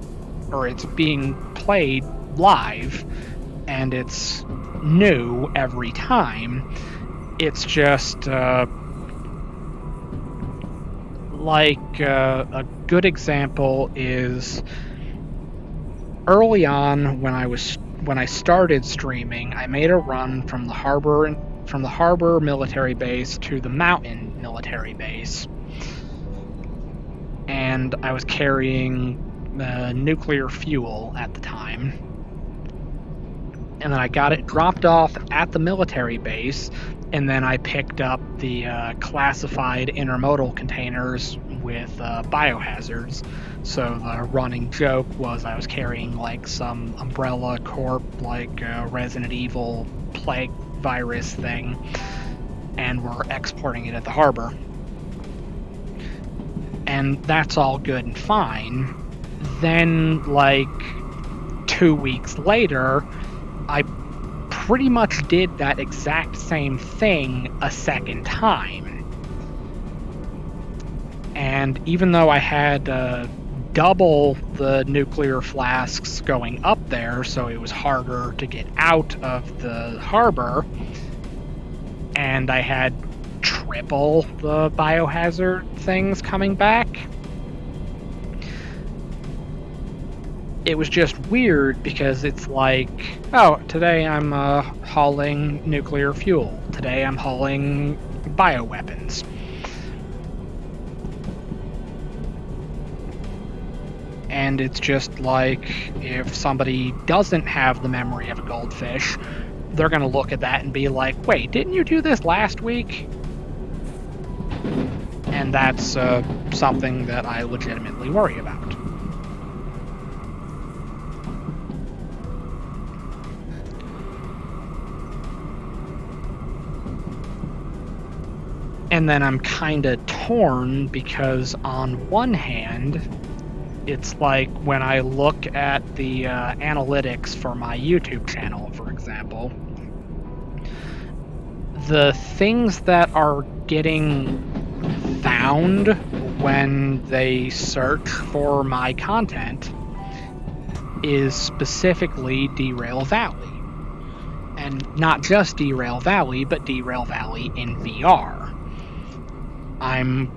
or it's being played live, and it's new every time. It's just like a good example is early on when I started streaming, I made a run from the harbor military base to the mountain military base, and I was carrying nuclear fuel at the time. and then I got it dropped off at the military base, and then I picked up the classified intermodal containers with biohazards. So the running joke was I was carrying like some Umbrella Corp, like Resident Evil plague virus thing, and we're exporting it at the harbor. And that's all good and fine. Then, like 2 weeks later, I pretty much did that exact same thing a second time. And even though I had double the nuclear flasks going up there, so it was harder to get out of the harbor, and I had triple the biohazard things coming back, it was just weird because it's like, oh, today I'm hauling nuclear fuel. Today I'm hauling bioweapons. And it's just like, if somebody doesn't have the memory of a goldfish, they're going to look at that and be like, wait, didn't you do this last week? And that's something that I legitimately worry about. And then I'm kind of torn because on one hand, it's like when I look at the analytics for my YouTube channel, for example, the things that are getting found when they search for my content is specifically Derail Valley. And not just Derail Valley, but Derail Valley in VR. I'm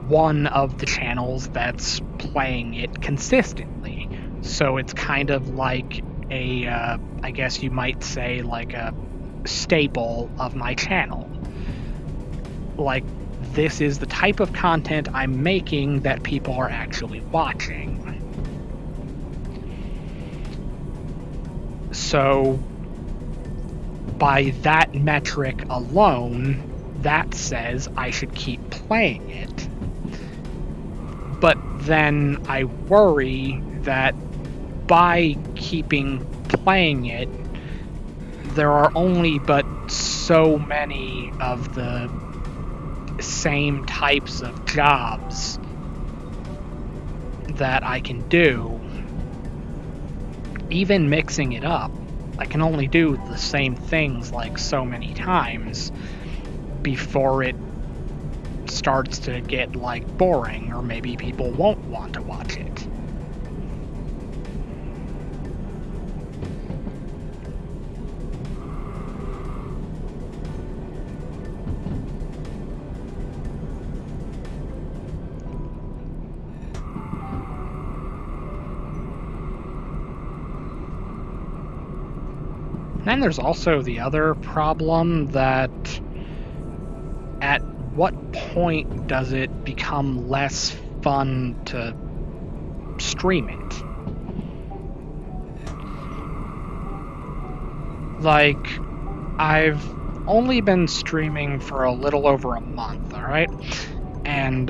one of the channels that's playing it consistently. So it's kind of like a, I guess you might say, like a staple of my channel. Like, this is the type of content I'm making that people are actually watching. So, by that metric alone, that says I should keep playing it. But then I worry that by keeping playing it, there are only but so many of the same types of jobs that I can do. Even mixing it up, I can only do the same things like so many times before it starts to get like boring, or maybe people won't want to watch it. Then there's also the other problem that at what point does it become less fun to stream it? Like, I've only been streaming for a little over a month, alright? And,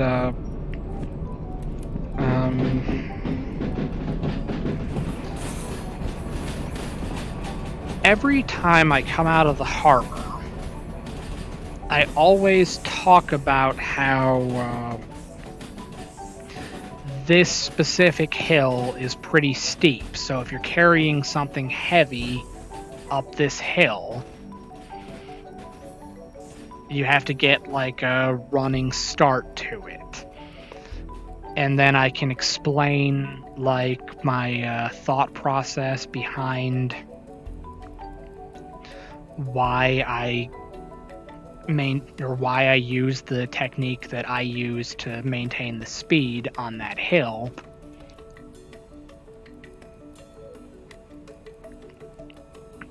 every time I come out of the harbor, I always talk about how this specific hill is pretty steep. So if you're carrying something heavy up this hill, you have to get like a running start to it. And then I can explain like my thought process behind why I use the technique that I use to maintain the speed on that hill.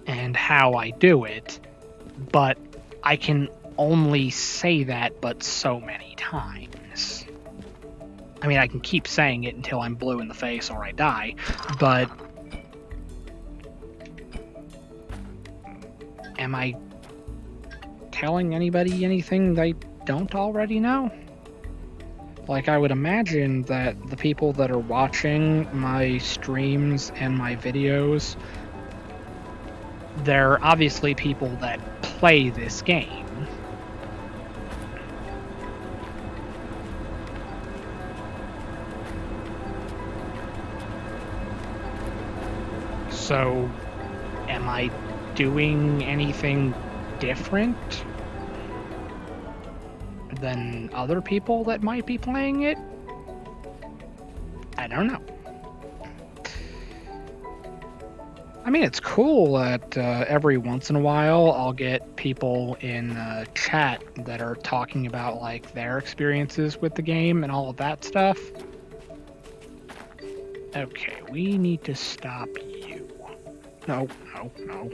And how I do it, but I can only say that but so many times. I mean, I can keep saying it until I'm blue in the face or I die, but am I telling anybody anything they don't already know? Like, I would imagine that the people that are watching my streams and my videos, they're obviously people that play this game. So, am I doing anything different than other people that might be playing it? I don't know. I mean, it's cool that every once in a while I'll get people in chat that are talking about like their experiences with the game and all of that stuff. Okay, we need to stop you. No, no, no.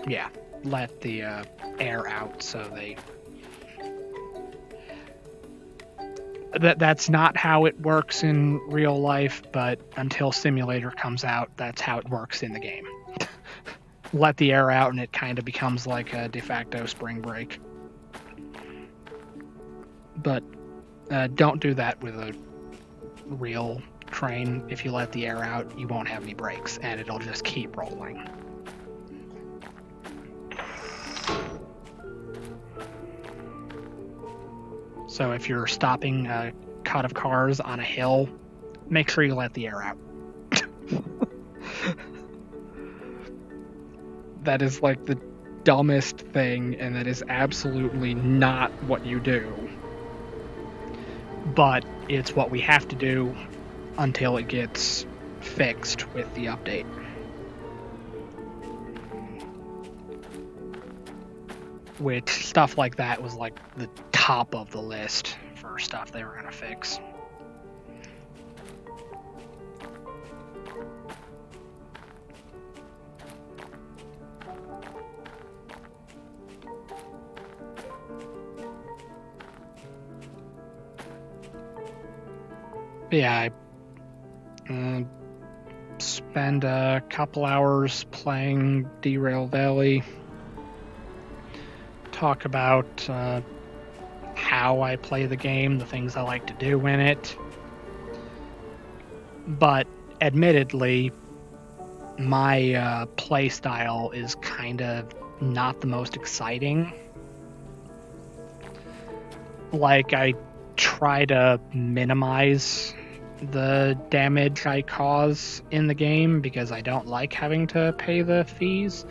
Yeah, let the air out so they... That's not how it works in real life, but until Simulator comes out, that's how it works in the game. Let the air out and it kind of becomes like a de facto spring break. But don't do that with a real train. If you let the air out, you won't have any brakes, and it'll just keep rolling. So if you're stopping a cut of cars on a hill, make sure you let the air out. That is like the dumbest thing, and that is absolutely not what you do. But it's what we have to do until it gets fixed with the update. Which stuff like that was like the top of the list for stuff they were going to fix. But yeah, I spend a couple hours playing Derail Valley. Talk about how I play the game, the things I like to do in it. But admittedly, my play style is kind of not the most exciting. Like, I try to minimize the damage I cause in the game because I don't like having to pay the fees.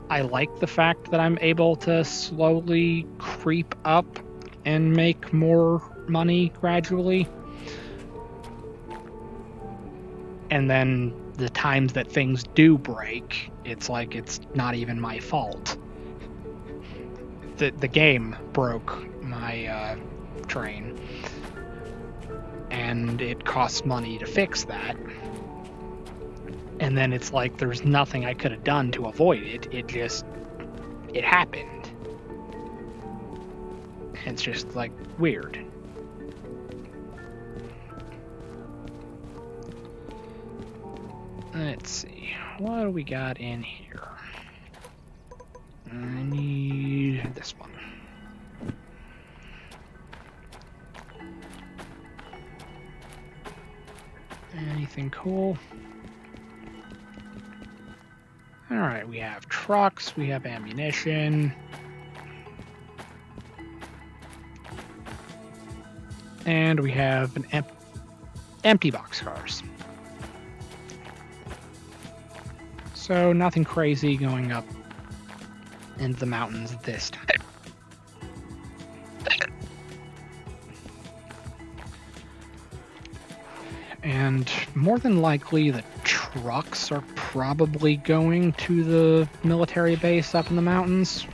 I like the fact that I'm able to slowly creep up and make more money gradually. And then the times that things do break, it's like it's not even my fault. The game broke my train, and it costs money to fix that. And then it's like there's nothing I could have done to avoid it. It happened. It's just like weird. Let's see. What do we got in here? I need this one. Anything cool? Alright, we have trucks, we have ammunition. And we have an empty boxcars. So nothing crazy going up into the mountains this time. And more than likely the trucks are probably going to the military base up in the mountains.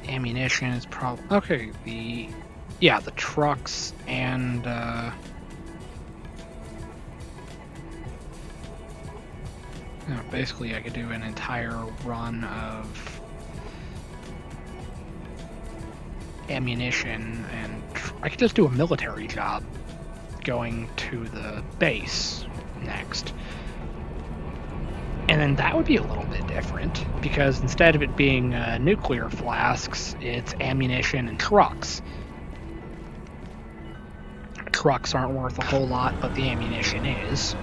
Ammunition is probably... Okay, the trucks and... basically I could do an entire run of ammunition and I could just do a military job going to the base next. And then that would be a little bit different, because instead of it being nuclear flasks, it's ammunition and trucks. Trucks aren't worth a whole lot, but the ammunition is.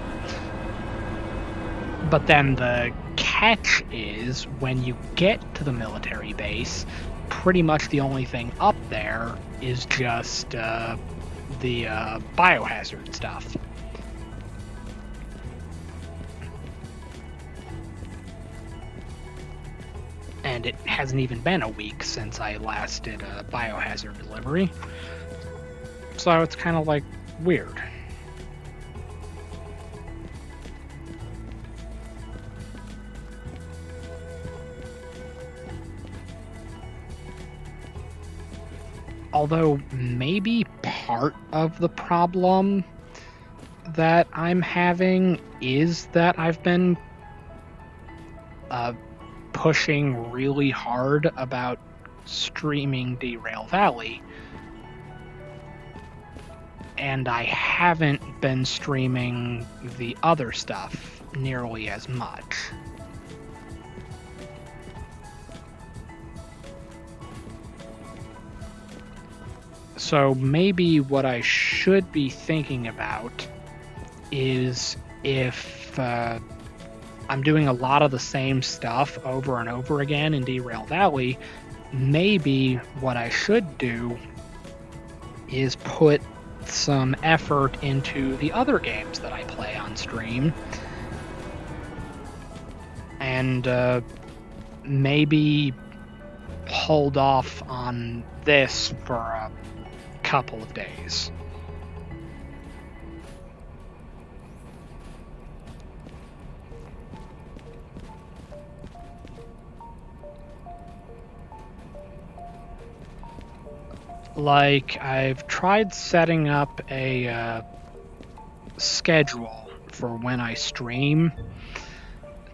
But then the catch is, when you get to the military base, pretty much the only thing up there is just the biohazard stuff. And it hasn't even been a week since I last did a biohazard delivery. So it's kind of like weird. Although maybe part of the problem that I'm having is that I've been pushing really hard about streaming Derail Valley, and I haven't been streaming the other stuff nearly as much. So maybe what I should be thinking about is, if I'm doing a lot of the same stuff over and over again in Derail Valley, maybe what I should do is put some effort into the other games that I play on stream, and maybe hold off on this for a couple of days. Like, I've tried setting up a schedule for when I stream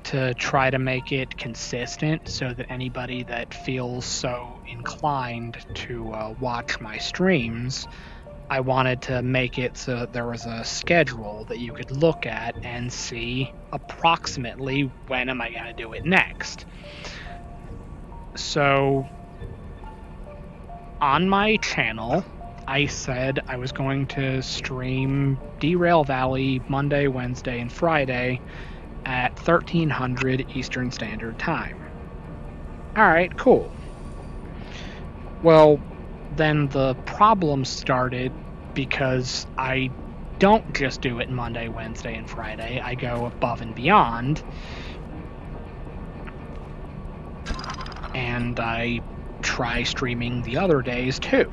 to try to make it consistent, so that anybody that feels so inclined to watch my streams, I wanted to make it so that there was a schedule that you could look at and see approximately when am I going to do it next. So on my channel, I said I was going to stream Derail Valley Monday, Wednesday, and Friday at 1300 Eastern Standard Time. Alright, cool. Well, then the problem started because I don't just do it Monday, Wednesday, and Friday. I go above and beyond. And I try streaming the other days too.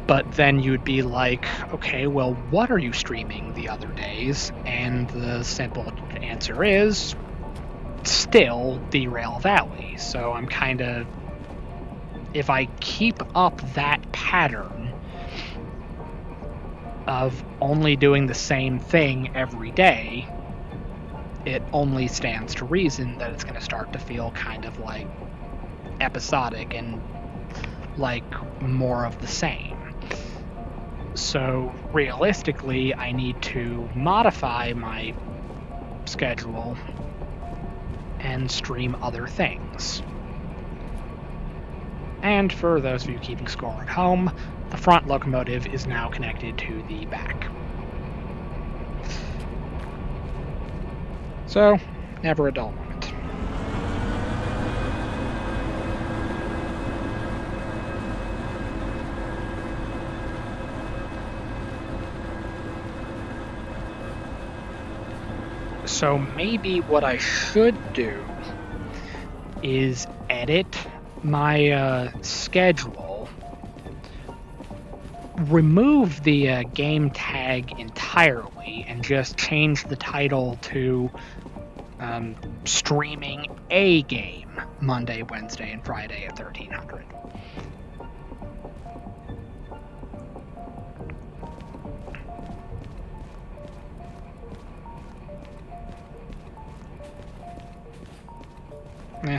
But then you'd be like, okay, well, what are you streaming the other days? And the simple answer is still Derail Valley. So I'm kind of, if I keep up that pattern of only doing the same thing every day, it only stands to reason that it's going to start to feel kind of like episodic and like more of the same. So realistically, I need to modify my schedule and stream other things. And for those of you keeping score at home, the front locomotive is now connected to the back. So, never a dull moment. So maybe what I should do is edit my schedule, remove the game tag entirely, and just change the title to streaming a game Monday, Wednesday, and Friday at 1300.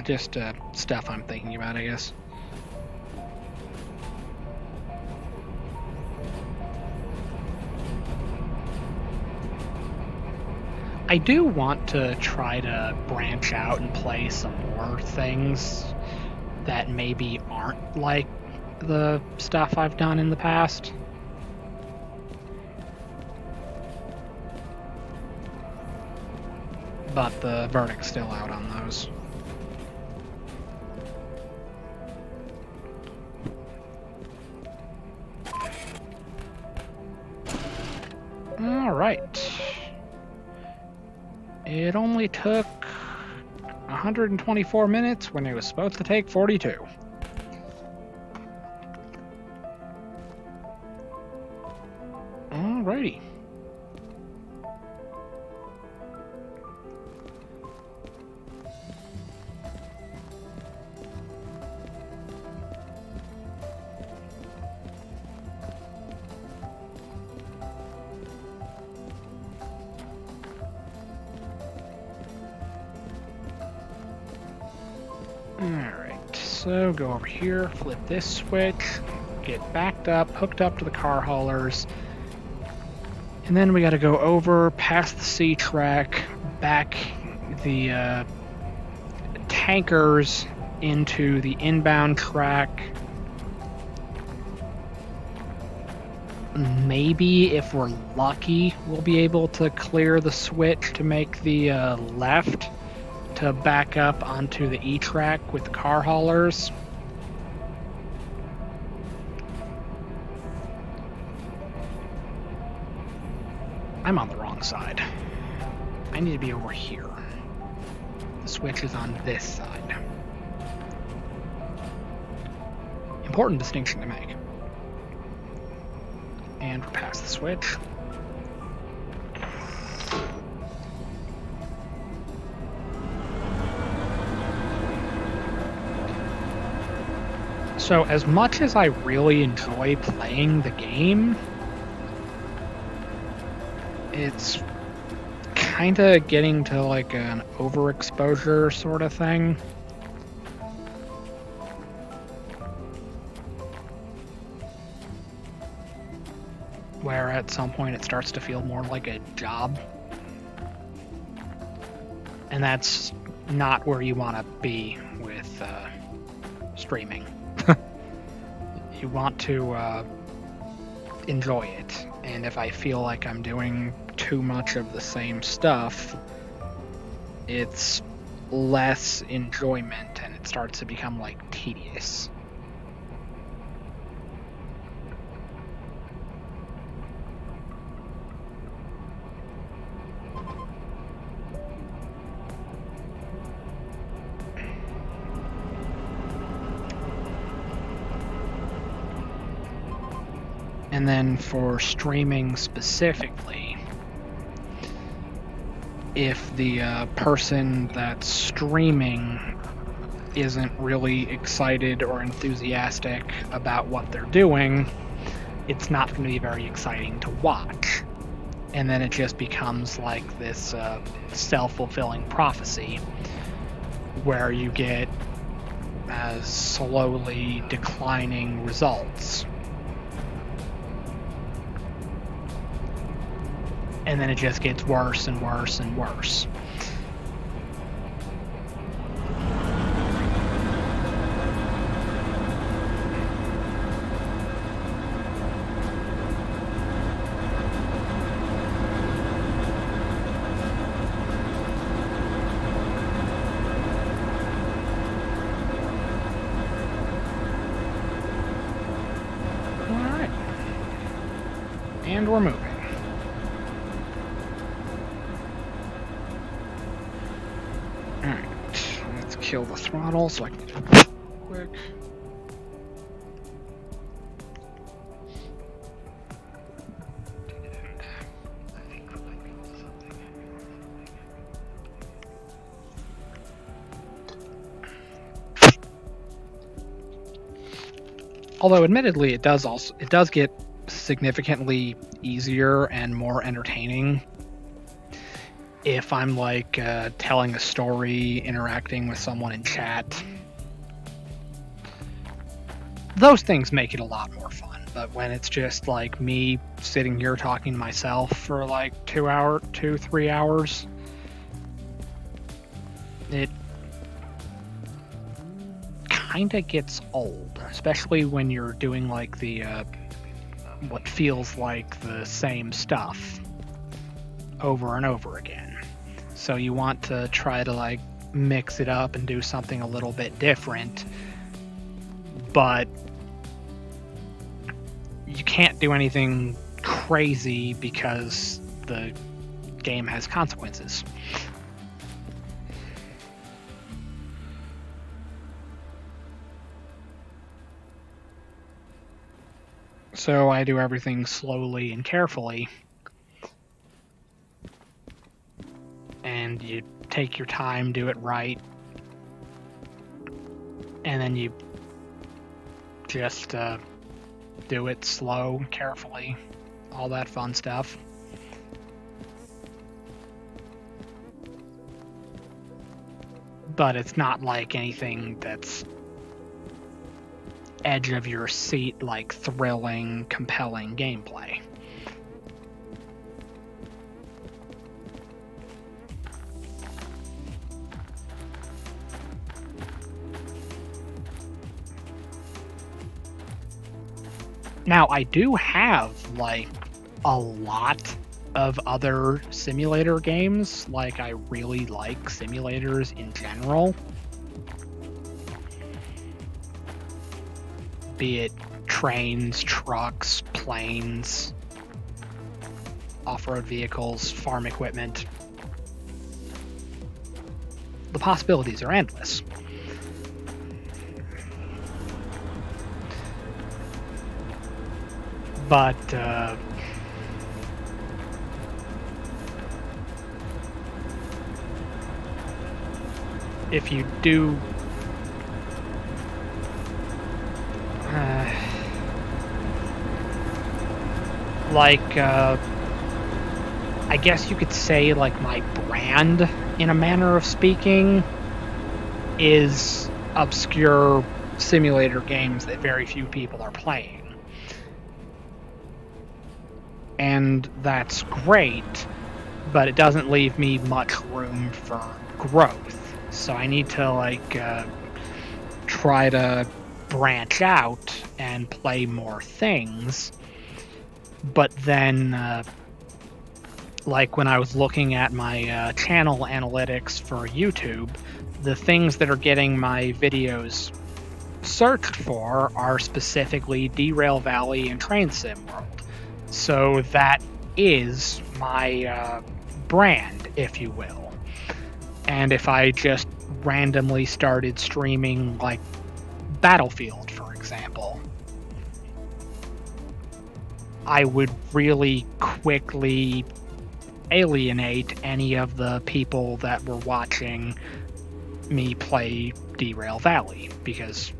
Just stuff I'm thinking about, I guess. I do want to try to branch out and play some more things that maybe aren't like the stuff I've done in the past. But the verdict's still out on those. Alright. It only took 124 minutes when it was supposed to take 42. Alrighty. Alright, so go over here, flip this switch, get backed up, hooked up to the car haulers, and then we gotta go over, past the C track, back the tankers into the inbound track. Maybe, if we're lucky, we'll be able to clear the switch to make the left to back up onto the E track with the car haulers. I'm on the wrong side. I need to be over here. The switch is on this side. Important distinction to make. And we're past the switch. So as much as I really enjoy playing the game, it's kind of getting to like an overexposure sort of thing. Where at some point it starts to feel more like a job. And that's not where you want to be with streaming. You want to enjoy it. And if I feel like I'm doing too much of the same stuff, it's less enjoyment and it starts to become like tedious. And then for streaming specifically, if the person that's streaming isn't really excited or enthusiastic about what they're doing, it's not going to be very exciting to watch. And then it just becomes like this self-fulfilling prophecy where you get slowly declining results. And then it just gets worse and worse and worse. All right. And we're moving. Kill the throttle so I can do it quick. Although admittedly it does get significantly easier and more entertaining if I'm like telling a story, interacting with someone in chat, those things make it a lot more fun. But when it's just like me sitting here talking to myself for like 3 hours, it kind of gets old, especially when you're doing like the what feels like the same stuff over and over again. So you want to try to like mix it up and do something a little bit different, but you can't do anything crazy because the game has consequences. So I do everything slowly and carefully. And you take your time, do it right. And then you just do it slow, carefully, all that fun stuff. But it's not like anything that's edge of your seat, like thrilling, compelling gameplay. Now, I do have like a lot of other simulator games. Like, I really like simulators in general. Be it trains, trucks, planes, off-road vehicles, farm equipment. The possibilities are endless. But if you do I guess you could say like my brand, in a manner of speaking, is obscure simulator games that very few people are playing. And that's great, but it doesn't leave me much room for growth. So I need to like try to branch out and play more things. But then like when I was looking at my channel analytics for YouTube, the things that are getting my videos searched for are specifically Derail Valley and Train Sim World. So that is my brand, if you will. And if I just randomly started streaming like Battlefield, for example, I would really quickly alienate any of the people that were watching me play Derail Valley, because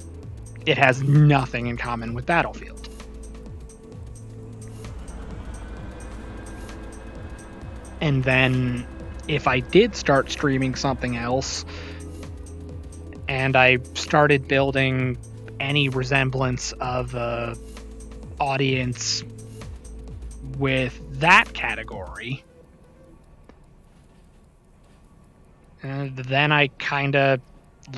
it has nothing in common with Battlefield. And then if I did start streaming something else and I started building any resemblance of a audience with that category, then I kind of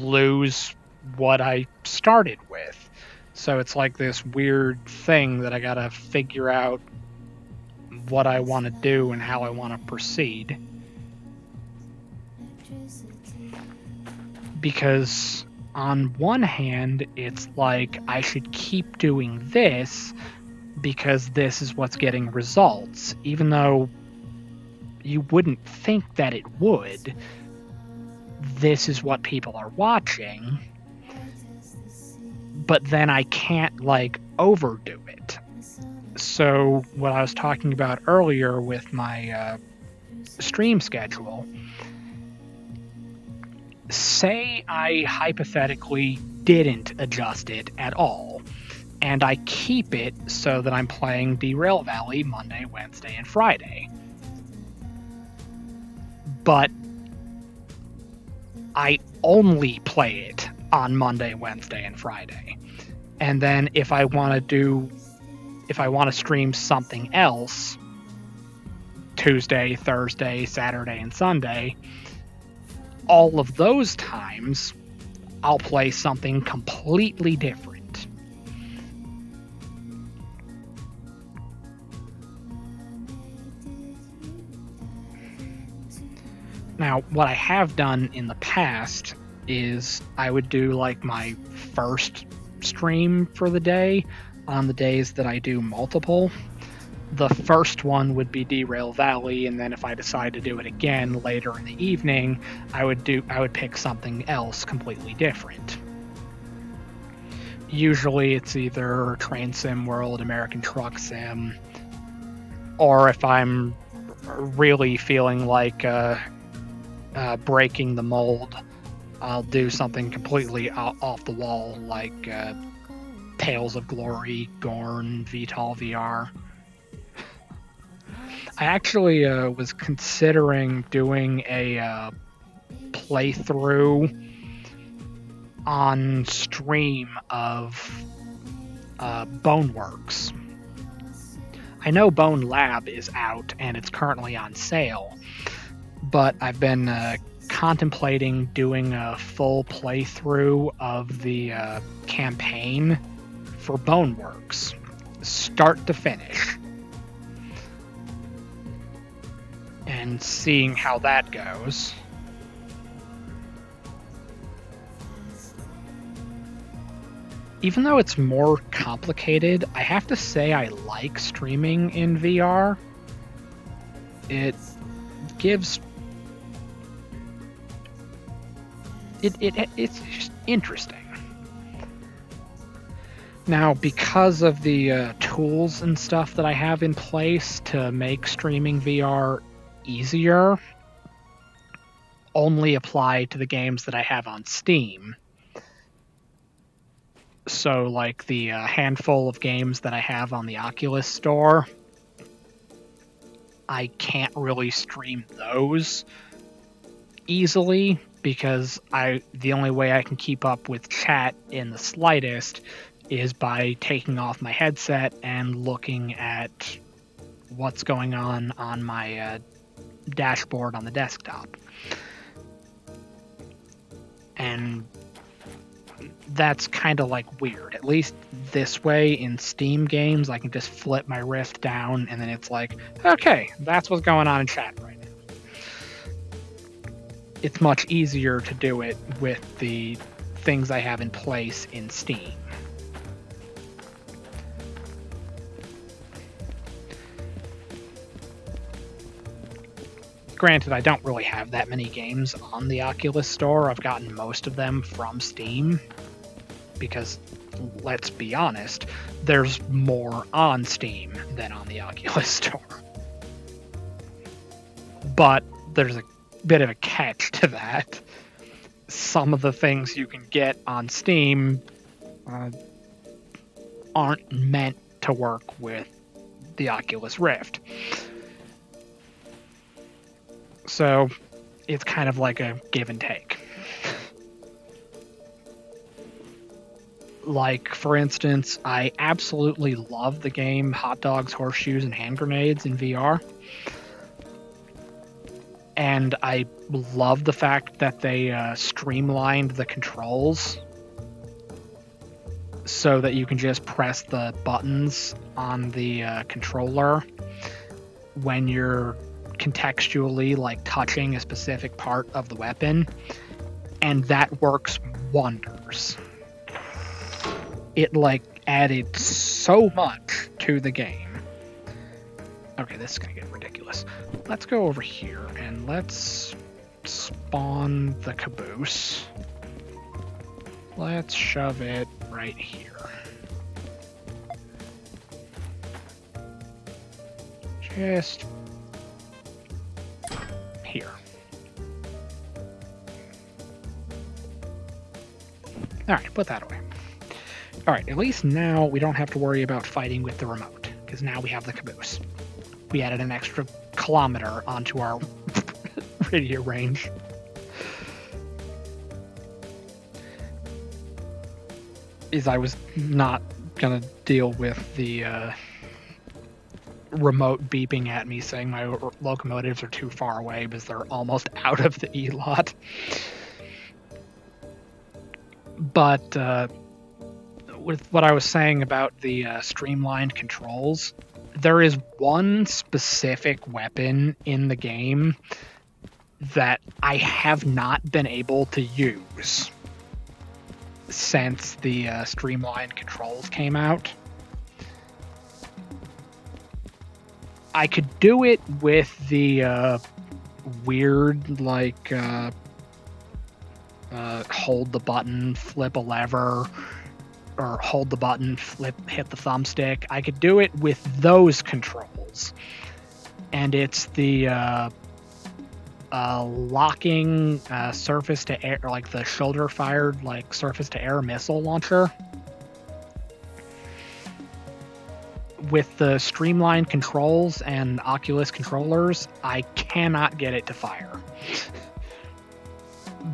lose what I started with. So it's like this weird thing that I gotta figure out what I want to do and how I want to proceed. Because on one hand, it's like I should keep doing this because this is what's getting results, even though you wouldn't think that it would. This is what people are watching, but then I can't like overdo it. So what I was talking about earlier with my stream schedule, say I hypothetically didn't adjust it at all, and I keep it so that I'm playing Derail Valley Monday, Wednesday, and Friday. but I only play it on Monday, Wednesday, and Friday. And then if I want to stream something else, Tuesday, Thursday, Saturday, and Sunday, all of those times I'll play something completely different. Now, what I have done in the past is I would do like my first stream for the day on the days that I do multiple. The first one would be Derail Valley, and then if I decide to do it again later in the evening, I would pick something else completely different. Usually it's either Train Sim World, American Truck Sim, or if I'm really feeling like breaking the mold, I'll do something completely off the wall, like Tales of Glory, Gorn, VTOL VR. I actually was considering doing a playthrough on stream of Boneworks. I know Bone Lab is out and it's currently on sale, but I've been contemplating doing a full playthrough of the campaign for Boneworks, start to finish, and seeing how that goes. Even though it's more complicated, I have to say I like streaming in VR. It gives... It's just interesting. Now, because of the tools and stuff that I have in place to make streaming VR easier, only apply to the games that I have on Steam. So, like the handful of games that I have on the Oculus Store, I can't really stream those easily because the only way I can keep up with chat in the slightest is by taking off my headset and looking at what's going on my dashboard on the desktop. And that's kind of like weird. At least this way in Steam games, I can just flip my Rift down and then it's like, okay, that's what's going on in chat right now. It's much easier to do it with the things I have in place in Steam. Granted, I don't really have that many games on the Oculus Store. I've gotten most of them from Steam because, let's be honest, there's more on Steam than on the Oculus Store. But there's a bit of a catch to that. Some of the things you can get on Steam aren't meant to work with the Oculus Rift. So it's kind of like a give and take. Like, for instance, I absolutely love the game Hot Dogs, Horseshoes, and Hand Grenades in VR. And I love the fact that they streamlined the controls so that you can just press the buttons on the controller when you're contextually like touching a specific part of the weapon, and that works wonders. It like added so much to the game. Okay, this is gonna get ridiculous. Let's go over here and let's spawn the caboose. Let's shove it right here. Just here. Alright, put that away. Alright, at least now we don't have to worry about fighting with the remote, because now we have the caboose. We added an extra kilometer onto our radio range. Is I was not gonna deal with the remote beeping at me saying my locomotives are too far away because they're almost out of the E-lot. But with what I was saying about the streamlined controls, there is one specific weapon in the game that I have not been able to use since the streamlined controls came out. I could do it with the weird, like, hold the button, flip a lever, or hold the button, hit the thumbstick. I could do it with those controls. And it's the locking surface to air, like the shoulder fired, like surface to air missile launcher. With the streamlined controls and Oculus controllers, I cannot get it to fire.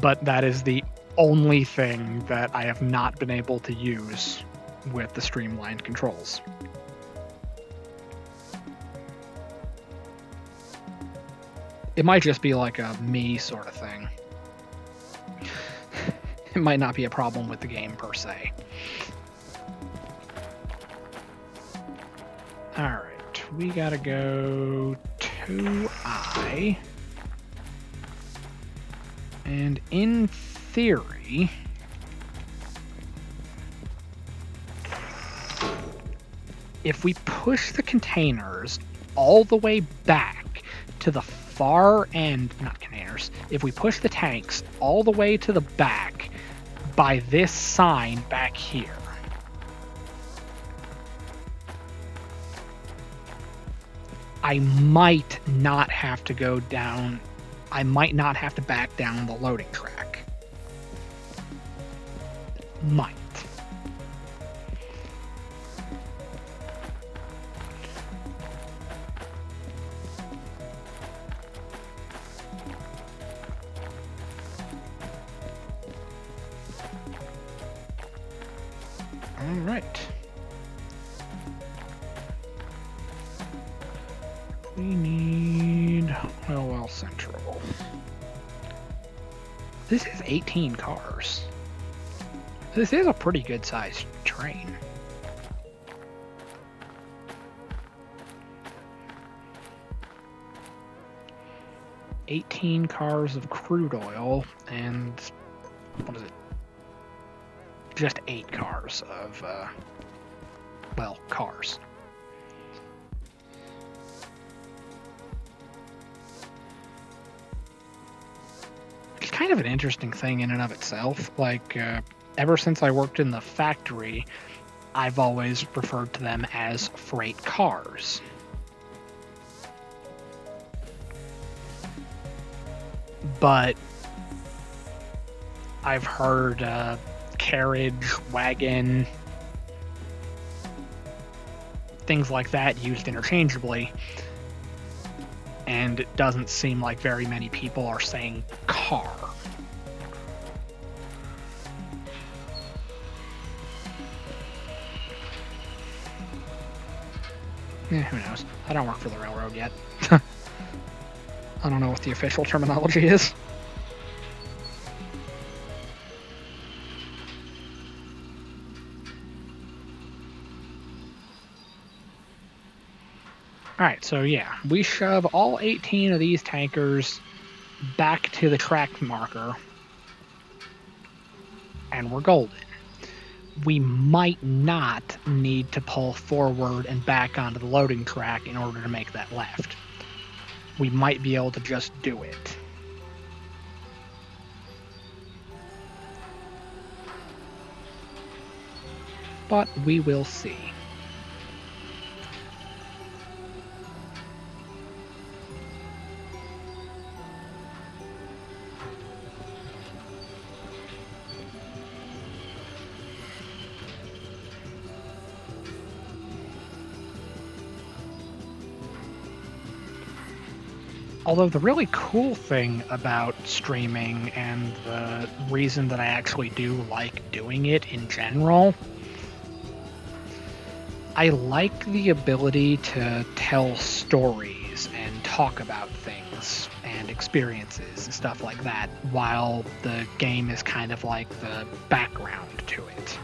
But that is the only thing that I have not been able to use with the streamlined controls. It might just be like a me sort of thing. It might not be a problem with the game per se. Alright, we gotta go to I. And in theory, if we push the containers all the way back to the far end, not containers, if we push the tanks all the way to the back by this sign back here, I might not have to go down. I might not have to back down the loading track. Might. All right. We need Hellwell Central. This is 18 cars. This is a pretty good sized train. $18 cars of crude oil and what is it? Just 8 cars of cars. It's kind of an interesting thing in and of itself. Like, ever since I worked in the factory, I've always referred to them as freight cars. But I've heard carriage, wagon, things like that used interchangeably. And it doesn't seem like very many people are saying car. Yeah, who knows? I don't work for the railroad yet. I don't know what the official terminology is. Alright, so yeah, we shove all 18 of these tankers back to the track marker, and we're golden. We might not need to pull forward and back onto the loading track in order to make that left. We might be able to just do it. But we will see. Although the really cool thing about streaming and the reason that I actually do like doing it in general, I like the ability to tell stories and talk about things and experiences and stuff like that, while the game is kind of like the background to it.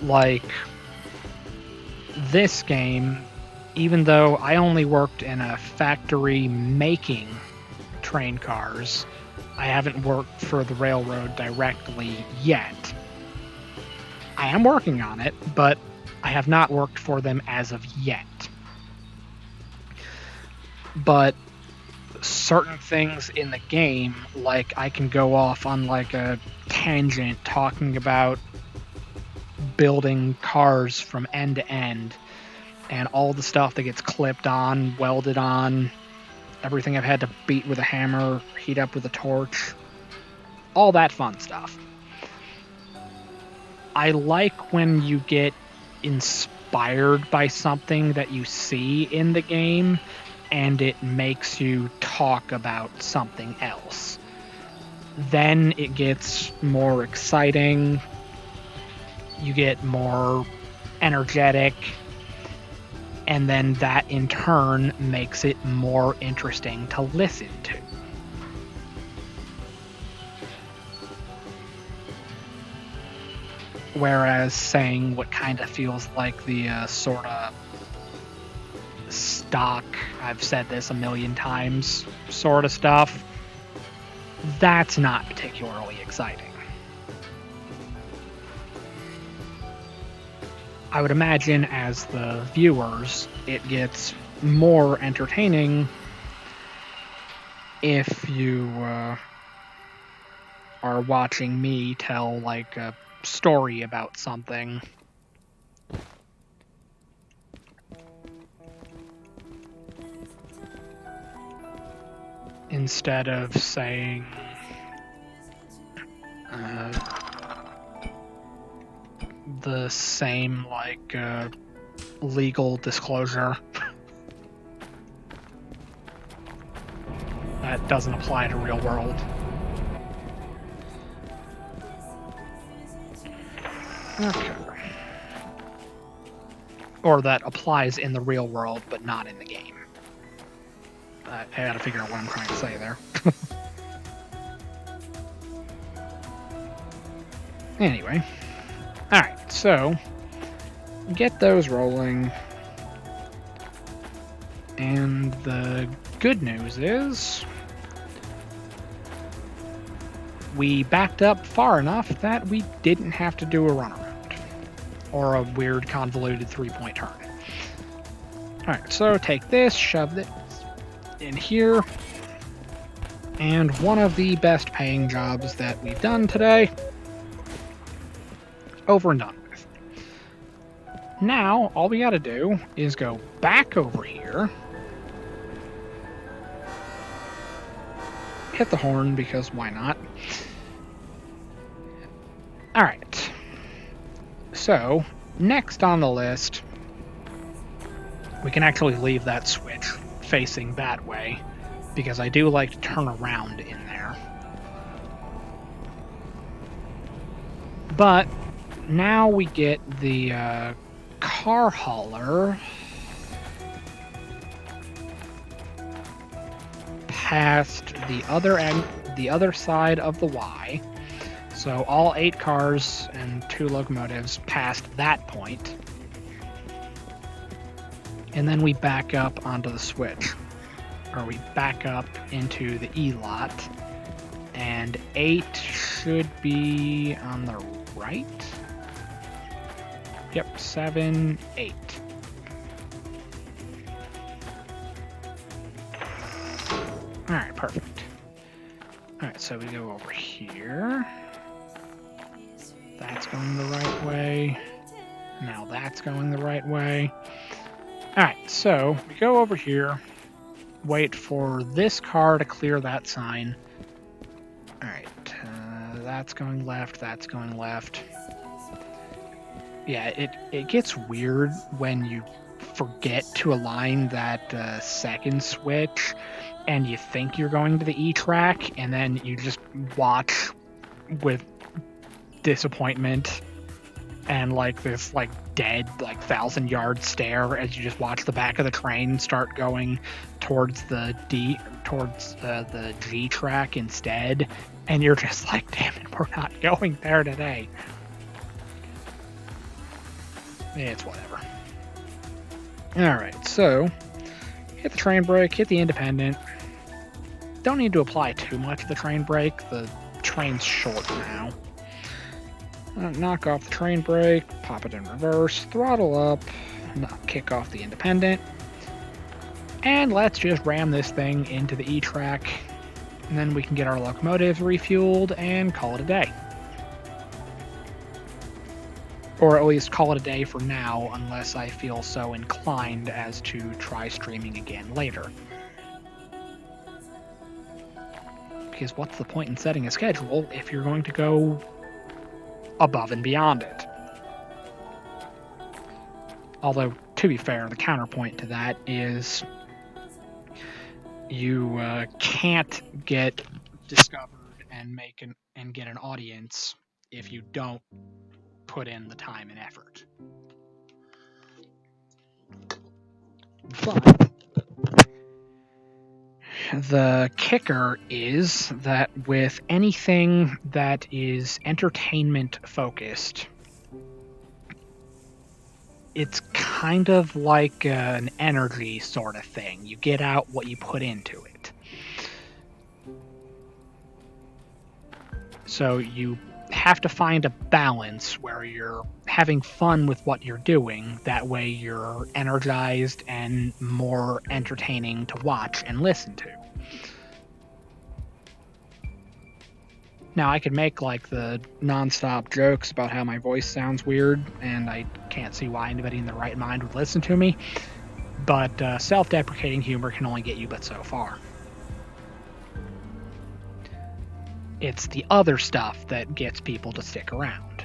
Like, this game, even though I only worked in a factory making train cars, I haven't worked for the railroad directly yet. I am working on it, but I have not worked for them as of yet. But certain things in the game, like I can go off on like a tangent talking about building cars from end to end and all the stuff that gets clipped on, welded on, everything I've had to beat with a hammer, heat up with a torch, all that fun stuff. I like when you get inspired by something that you see in the game and it makes you talk about something else. Then it gets more exciting, you get more energetic, and then that in turn makes it more interesting to listen to. Whereas saying what kind of feels like the sort of stock, I've said this a million times, sort of stuff, that's not particularly exciting. I would imagine as the viewers, it gets more entertaining if you are watching me tell like a story about something. Instead of saying the same like legal disclosure that doesn't apply to real world. Okay. Or that applies in the real world but not in the game. I gotta figure out what I'm trying to say there. Anyway. Alright, so get those rolling. And the good news is we backed up far enough that we didn't have to do a runaround or a weird convoluted 3-point turn. Alright, so take this, shove it in here, and one of the best paying jobs that we've done today, over and done with. Now, all we gotta do is go back over here, hit the horn because why not? Alright, so next on the list, we can actually leave that switch facing that way because I do like to turn around in there. But now we get the car hauler past the other side of the Y. So all 8 cars and 2 locomotives past that point. And then we back up onto the switch. Or we back up into the E lot. And 8 should be on the right. Yep, 7, 8. Alright, perfect. Alright, so we go over here. That's going the right way. Now that's going the right way. Alright, so we go over here. Wait for this car to clear that sign. Alright, that's going left, that's going left. Yeah, it gets weird when you forget to align that second switch, and you think you're going to the E track, and then you just watch with disappointment and like this like dead like 1,000-yard stare as you just watch the back of the train start going towards the G track instead, and you're just like, damn it, we're not going there today. It's whatever. Alright, so hit the train brake, hit the independent. Don't need to apply too much of the train brake, the train's short now. Knock off the train brake, pop it in reverse, throttle up, kick off the independent, and let's just ram this thing into the E-track, and then we can get our locomotives refueled and call it a day. Or at least call it a day for now, unless I feel so inclined as to try streaming again later. Because what's the point in setting a schedule if you're going to go above and beyond it? Although, to be fair, the counterpoint to that is you can't get discovered and get an audience if you don't put in the time and effort. But the kicker is that with anything that is entertainment focused, it's kind of like an energy sort of thing. You get out what you put into it. So you have to find a balance where you're having fun with what you're doing. That way you're energized and more entertaining to watch and listen to. Now, I could make like the non-stop jokes about how my voice sounds weird, and I can't see why anybody in their right mind would listen to me, but self-deprecating humor can only get you but so far. It's the other stuff that gets people to stick around.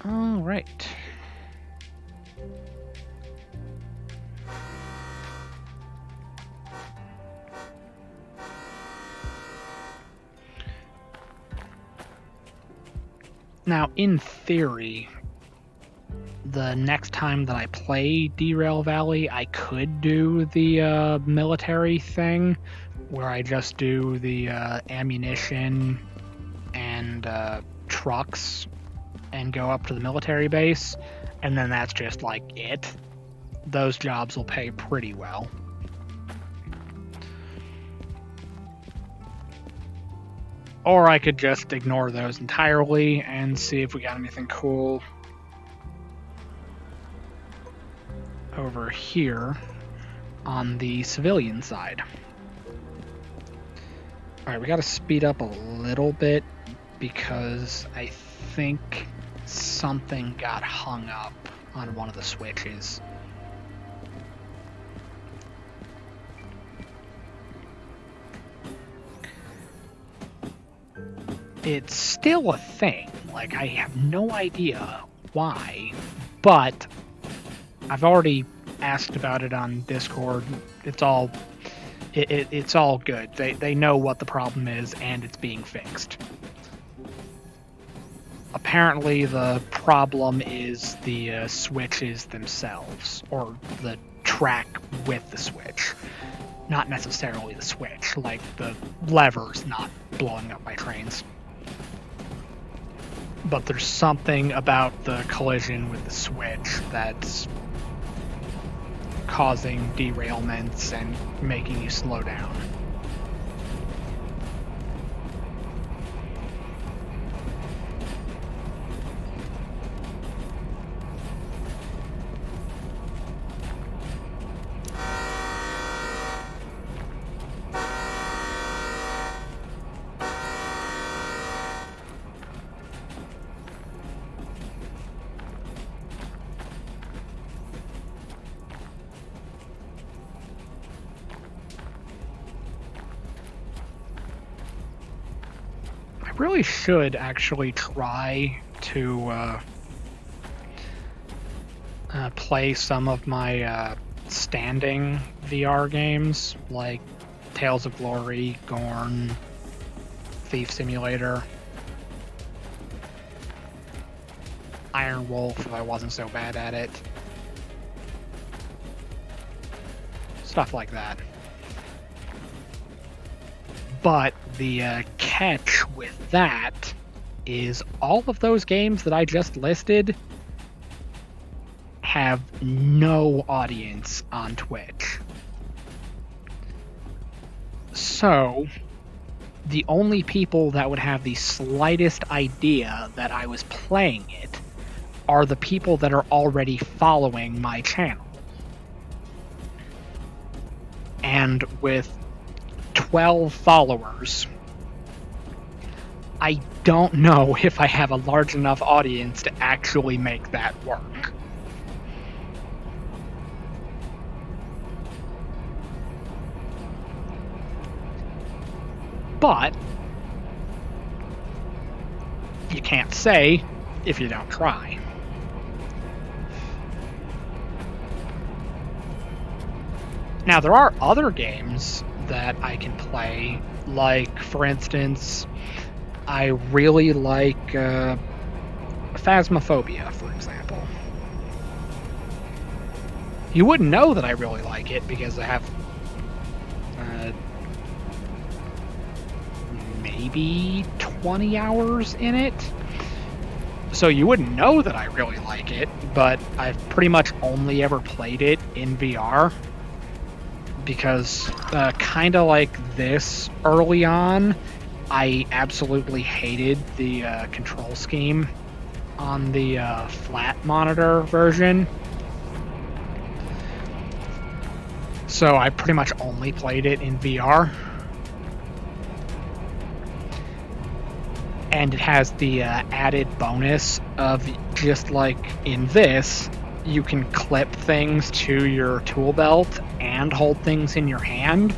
All right. Now, in theory, the next time that I play Derail Valley, I could do the military thing, where I just do the ammunition and trucks and go up to the military base, and then that's just like it. Those jobs will pay pretty well. Or I could just ignore those entirely and see if we got anything cool over here on the civilian side. Alright, we gotta speed up a little bit because I think something got hung up on one of the switches. It's still a thing. Like, I have no idea why, but I've already asked about it on Discord. It's all good. They know what the problem is, and it's being fixed. Apparently, the problem is the switches themselves, or the track with the switch. Not necessarily the switch, like the levers not blowing up my trains. But there's something about the collision with the switch that's causing derailments and making you slow down. really should actually try to play some of my standing VR games, like Tales of Glory, Gorn, Thief Simulator, Iron Wolf if I wasn't so bad at it. Stuff like that. But the catch with that is all of those games that I just listed have no audience on Twitch. So, the only people that would have the slightest idea that I was playing it are the people that are already following my channel. And with 12 followers, I don't know if I have a large enough audience to actually make that work. But you can't say if you don't try. Now, there are other games that I can play, like, for instance, I really like Phasmophobia, for example. You wouldn't know that I really like it because I have maybe 20 hours in it. So you wouldn't know that I really like it, but I've pretty much only ever played it in VR. Because kind of like this early on, I absolutely hated the control scheme on the flat monitor version. So I pretty much only played it in VR. And it has the added bonus of, just like in this, you can clip things to your tool belt and hold things in your hand.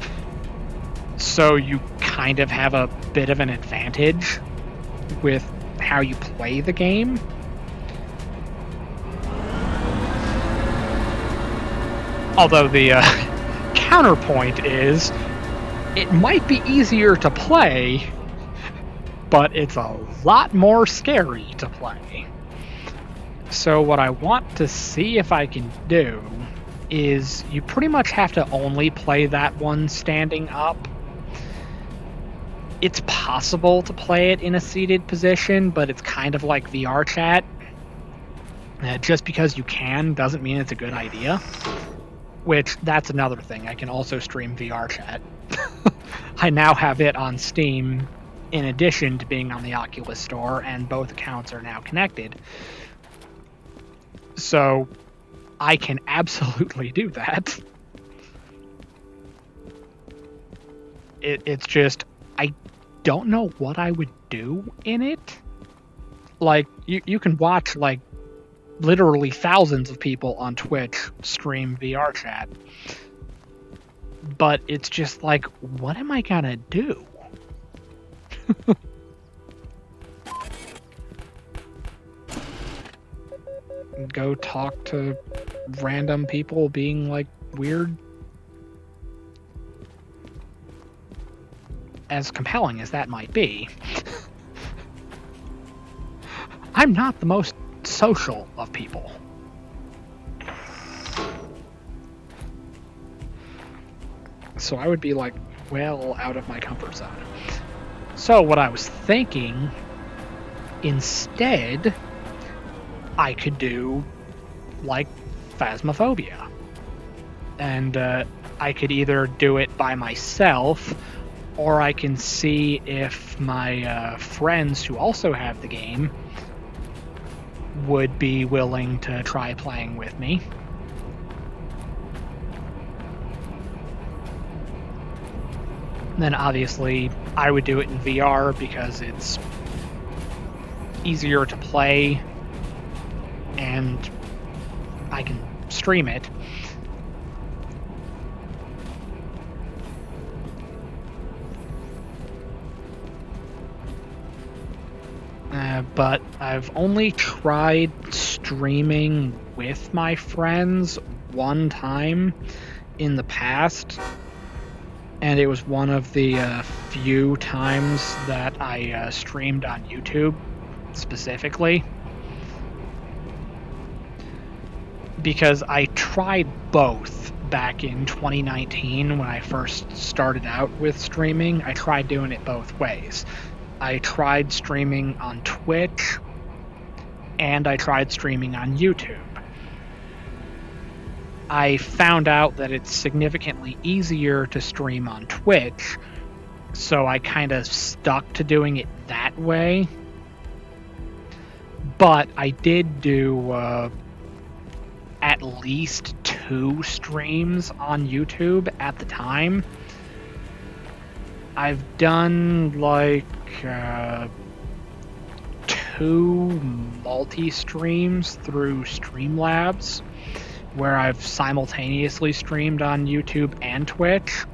So you kind of have a bit of an advantage with how you play the game. Although the counterpoint is, it might be easier to play, but it's a lot more scary to play. So what I want to see if I can do is you pretty much have to only play that one standing up. It's possible to play it in a seated position, but it's kind of like VR chat. Just because you can doesn't mean it's a good idea. Which, that's another thing. I can also stream VR chat. I now have it on Steam in addition to being on the Oculus Store, and both accounts are now connected. So I can absolutely do that. It's just, I don't know what I would do in it. Like, you can watch, like, literally thousands of people on Twitch stream VR chat. But it's just like, what am I gonna do? Go talk to random people being like weird? As compelling as that might be, I'm not the most social of people. So I would be like well out of my comfort zone. So what I was thinking, instead, I could do like Phasmophobia. And I could either do it by myself, or I can see if my friends who also have the game would be willing to try playing with me. Then obviously I would do it in VR because it's easier to play and I can stream it. but I've only tried streaming with my friends one time in the past, and it was one of the few times that I streamed on YouTube specifically. Because I tried both back in 2019 when I first started out with streaming. I tried doing it both ways. I tried streaming on Twitch, and I tried streaming on YouTube. I found out that it's significantly easier to stream on Twitch, so I kind of stuck to doing it that way. But I did do at least 2 streams on YouTube at the time. I've done like 2 multi-streams through Streamlabs, where I've simultaneously streamed on YouTube and Twitch.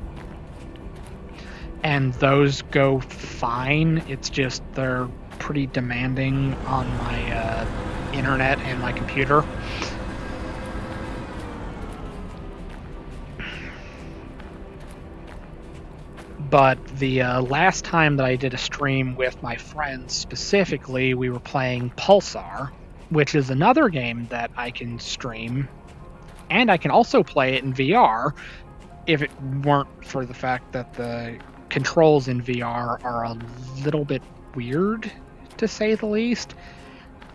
And those go fine. It's just they're pretty demanding on my internet and my computer. But the last time that I did a stream with my friends specifically, we were playing Pulsar, which is another game that I can stream, and I can also play it in VR if it weren't for the fact that the controls in VR are a little bit weird, to say the least.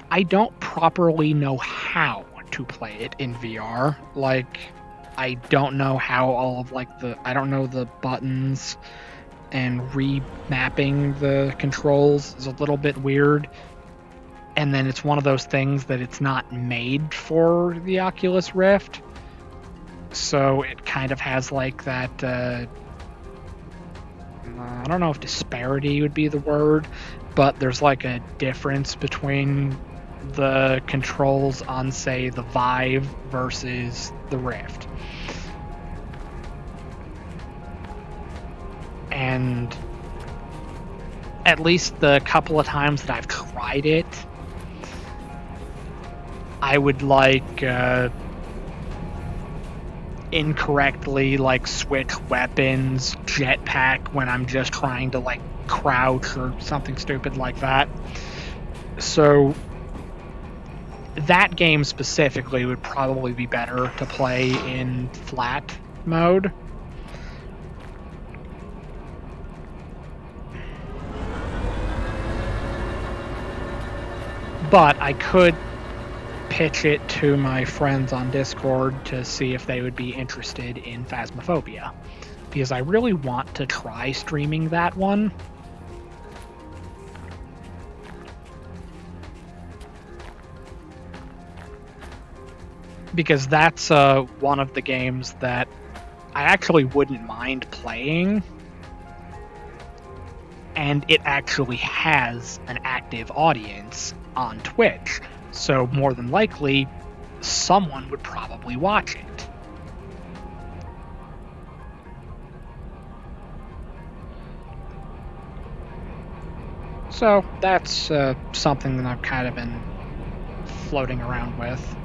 I don't properly know how to play it in VR. Like, I don't know how all of I don't know the buttons, and remapping the controls is a little bit weird. And then it's one of those things that it's not made for the Oculus Rift. So it kind of has like that, I don't know if disparity would be the word, but there's like a difference between the controls on, say, the Vive versus the Rift. And at least the couple of times that I've tried it, I would incorrectly switch weapons, jetpack when I'm just trying to crouch or something stupid like that. So that game specifically would probably be better to play in flat mode. But I could pitch it to my friends on Discord to see if they would be interested in Phasmophobia, because I really want to try streaming that one. Because that's one of the games that I actually wouldn't mind playing, and it actually has an active audience on Twitch, so more than likely someone would probably watch it. So that's something that I've kind of been floating around with.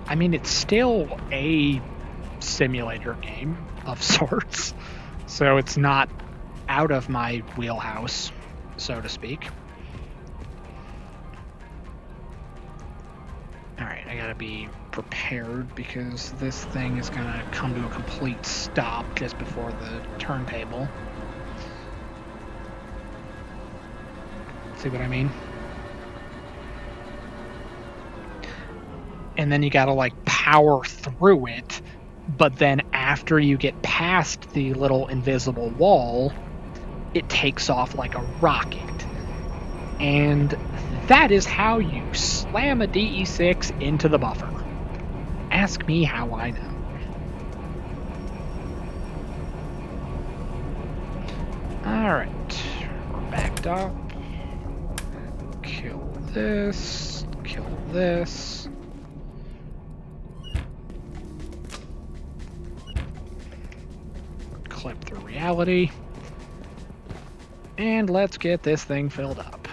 I mean, it's still a simulator game of sorts, so it's not out of my wheelhouse, so to speak. Alright, I gotta be prepared because this thing is gonna come to a complete stop just before the turntable. See what I mean? And then you gotta power through it, but then after you get past the little invisible wall, it takes off like a rocket. And that is how you slam a DE6 into the buffer. Ask me how I know. Alright, we're backed up. Kill this, kill this. clip through reality. And let's get this thing filled up.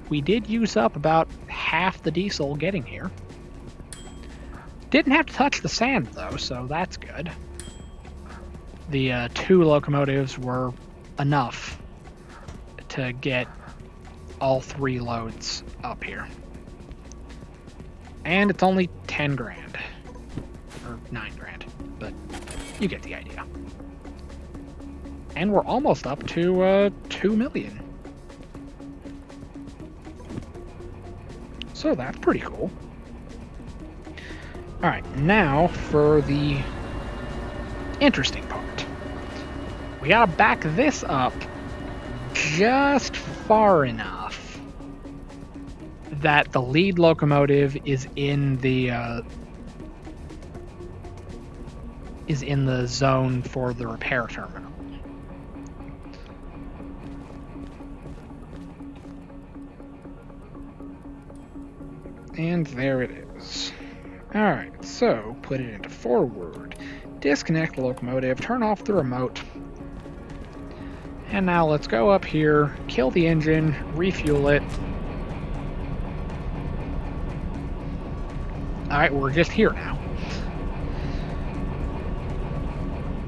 We did use up about half the diesel getting here. Didn't have to touch the sand, though, so that's good. The 2 locomotives were enough to get all 3 loads up here. And it's only 10 grand. Or 9 grand. But you get the idea. And we're almost up to 2 million. So that's pretty cool. Alright, now for the interesting part. We gotta back this up just far enough that the lead locomotive is in the zone for the repair terminal. And there it is. Alright, so put it into forward, disconnect the locomotive, turn off the remote, and now let's go up here, kill the engine, refuel it. Alright, we're just here now.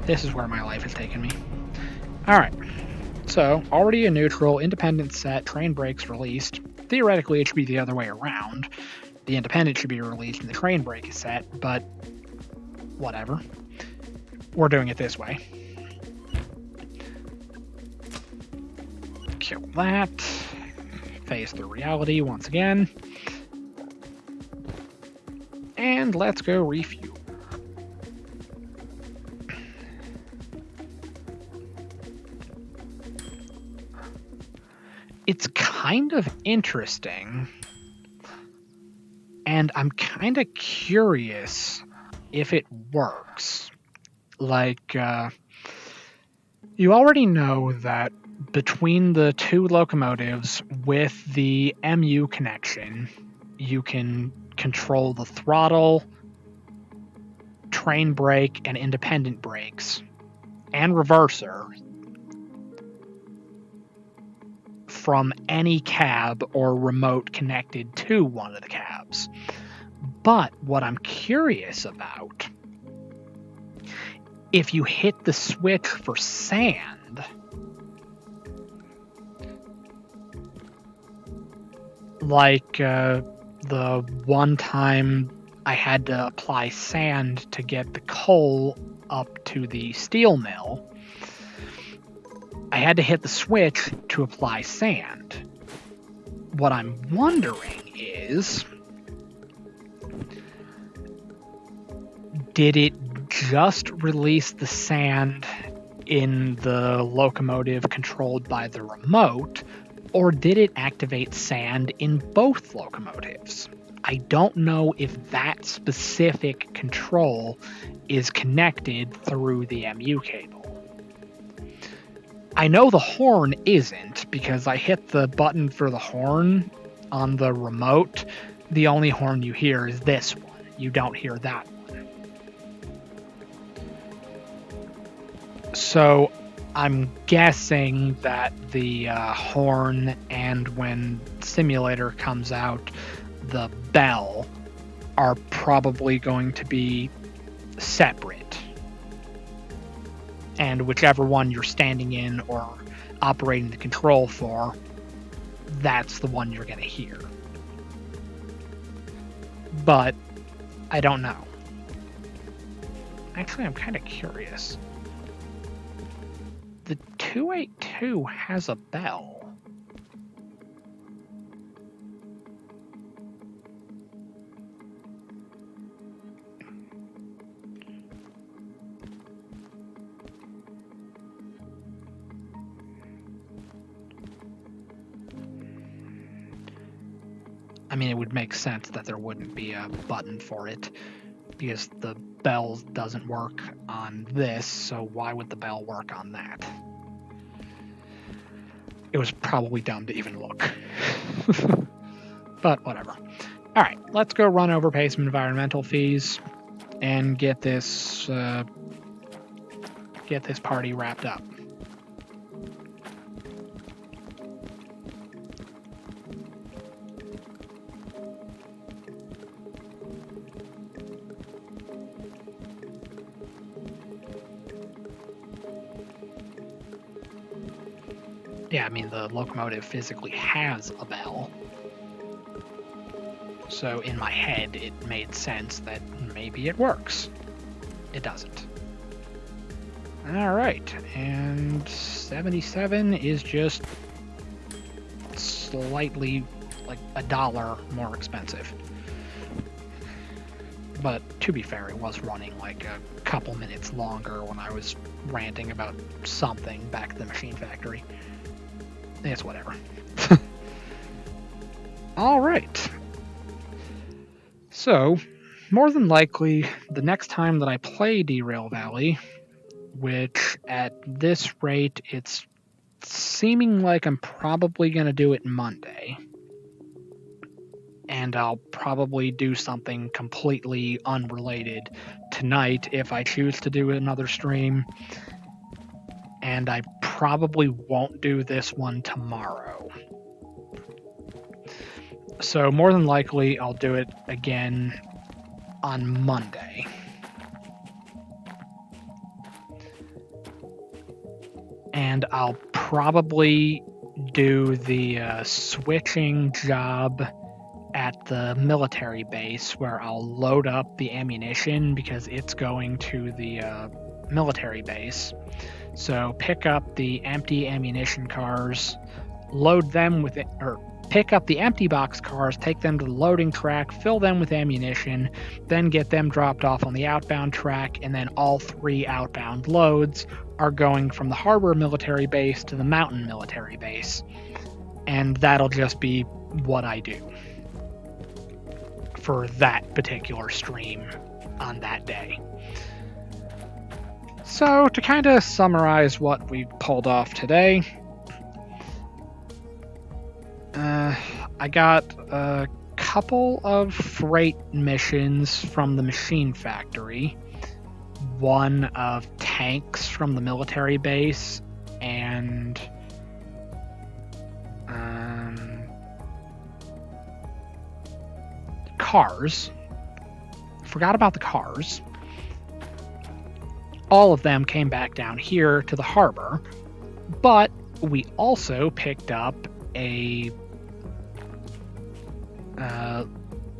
This is where my life has taken me. Alright, so already in neutral, independent set, train brakes released. Theoretically, it should be the other way around. The independent should be released and the train brake is set, but whatever. We're doing it this way. Kill that. Phase through reality once again. And let's go refuel. It's kind of interesting. And I'm kind of curious if it works. Like, you already know that between the 2 locomotives with the MU connection, you can control the throttle, train brake, and independent brakes, and reverser from any cab or remote connected to one of the cabs. But what I'm curious about, if you hit the switch for sand, like the one time I had to apply sand to get the coal up to the steel mill, I had to hit the switch to apply sand. What I'm wondering is, did it just release the sand in the locomotive controlled by the remote, or did it activate sand in both locomotives? I don't know if that specific control is connected through the MU cable. I know the horn isn't, because I hit the button for the horn on the remote. The only horn you hear is this one. You don't hear that one. So I'm guessing that the horn and when simulator comes out, the bell are probably going to be separate. And whichever one you're standing in or operating the control for, that's the one you're going to hear. But I don't know. Actually, I'm kind of curious. The 282 has a bell. I mean, it would make sense that there wouldn't be a button for it, because the bell doesn't work on this, so why would the bell work on that? It was probably dumb to even look. But whatever. Alright, let's go run over pay some environmental fees and get this get this party wrapped up. Yeah, I mean, the locomotive physically has a bell. So in my head, it made sense that maybe it works. It doesn't. Alright, and 77 is just slightly, like, $1 more expensive. But to be fair, it was running like a couple minutes longer when I was ranting about something back at the machine factory. It's whatever. Alright. So, more than likely, the next time that I play Derail Valley, which at this rate, it's seeming like I'm probably going to do it Monday. And I'll probably do something completely unrelated tonight if I choose to do another stream. And I probably won't do this one tomorrow. So more than likely, I'll do it again on Monday. And I'll probably do the switching job at the military base where I'll load up the ammunition because it's going to the military base. So pick up the empty ammunition cars, load them with it, or pick up the empty box cars, take them to the loading track, fill them with ammunition, then get them dropped off on the outbound track, and then all 3 outbound loads are going from the harbor military base to the mountain military base. And that'll just be what I do for that particular stream on that day. So, to kind of summarize what we pulled off today, I got a couple of freight missions from the machine factory, one of tanks from the military base, and cars. Forgot about the cars. All of them came back down here to the harbor, but we also picked up a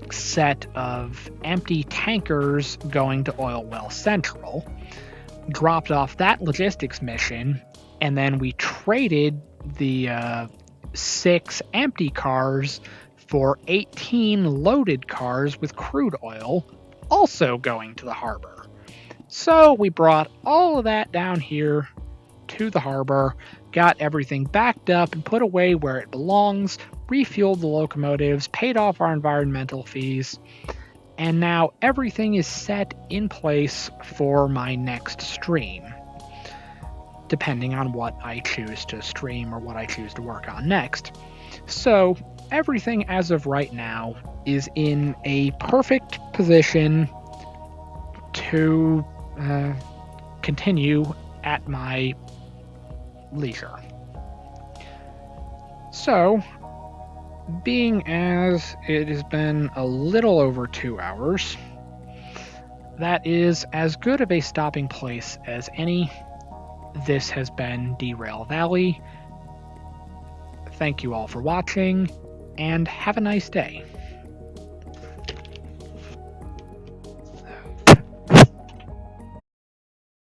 set of empty tankers going to Oil Well Central, dropped off that logistics mission, and then we traded the 6 empty cars for 18 loaded cars with crude oil, also going to the harbor. So we brought all of that down here to the harbor, got everything backed up and put away where it belongs, refueled the locomotives, paid off our environmental fees, and now everything is set in place for my next stream, depending on what I choose to stream or what I choose to work on next. So everything as of right now is in a perfect position to continue at my leisure. So, being as it has been a little over 2 hours, that is as good of a stopping place as any. This has been Derail Valley. Thank you all for watching, and have a nice day.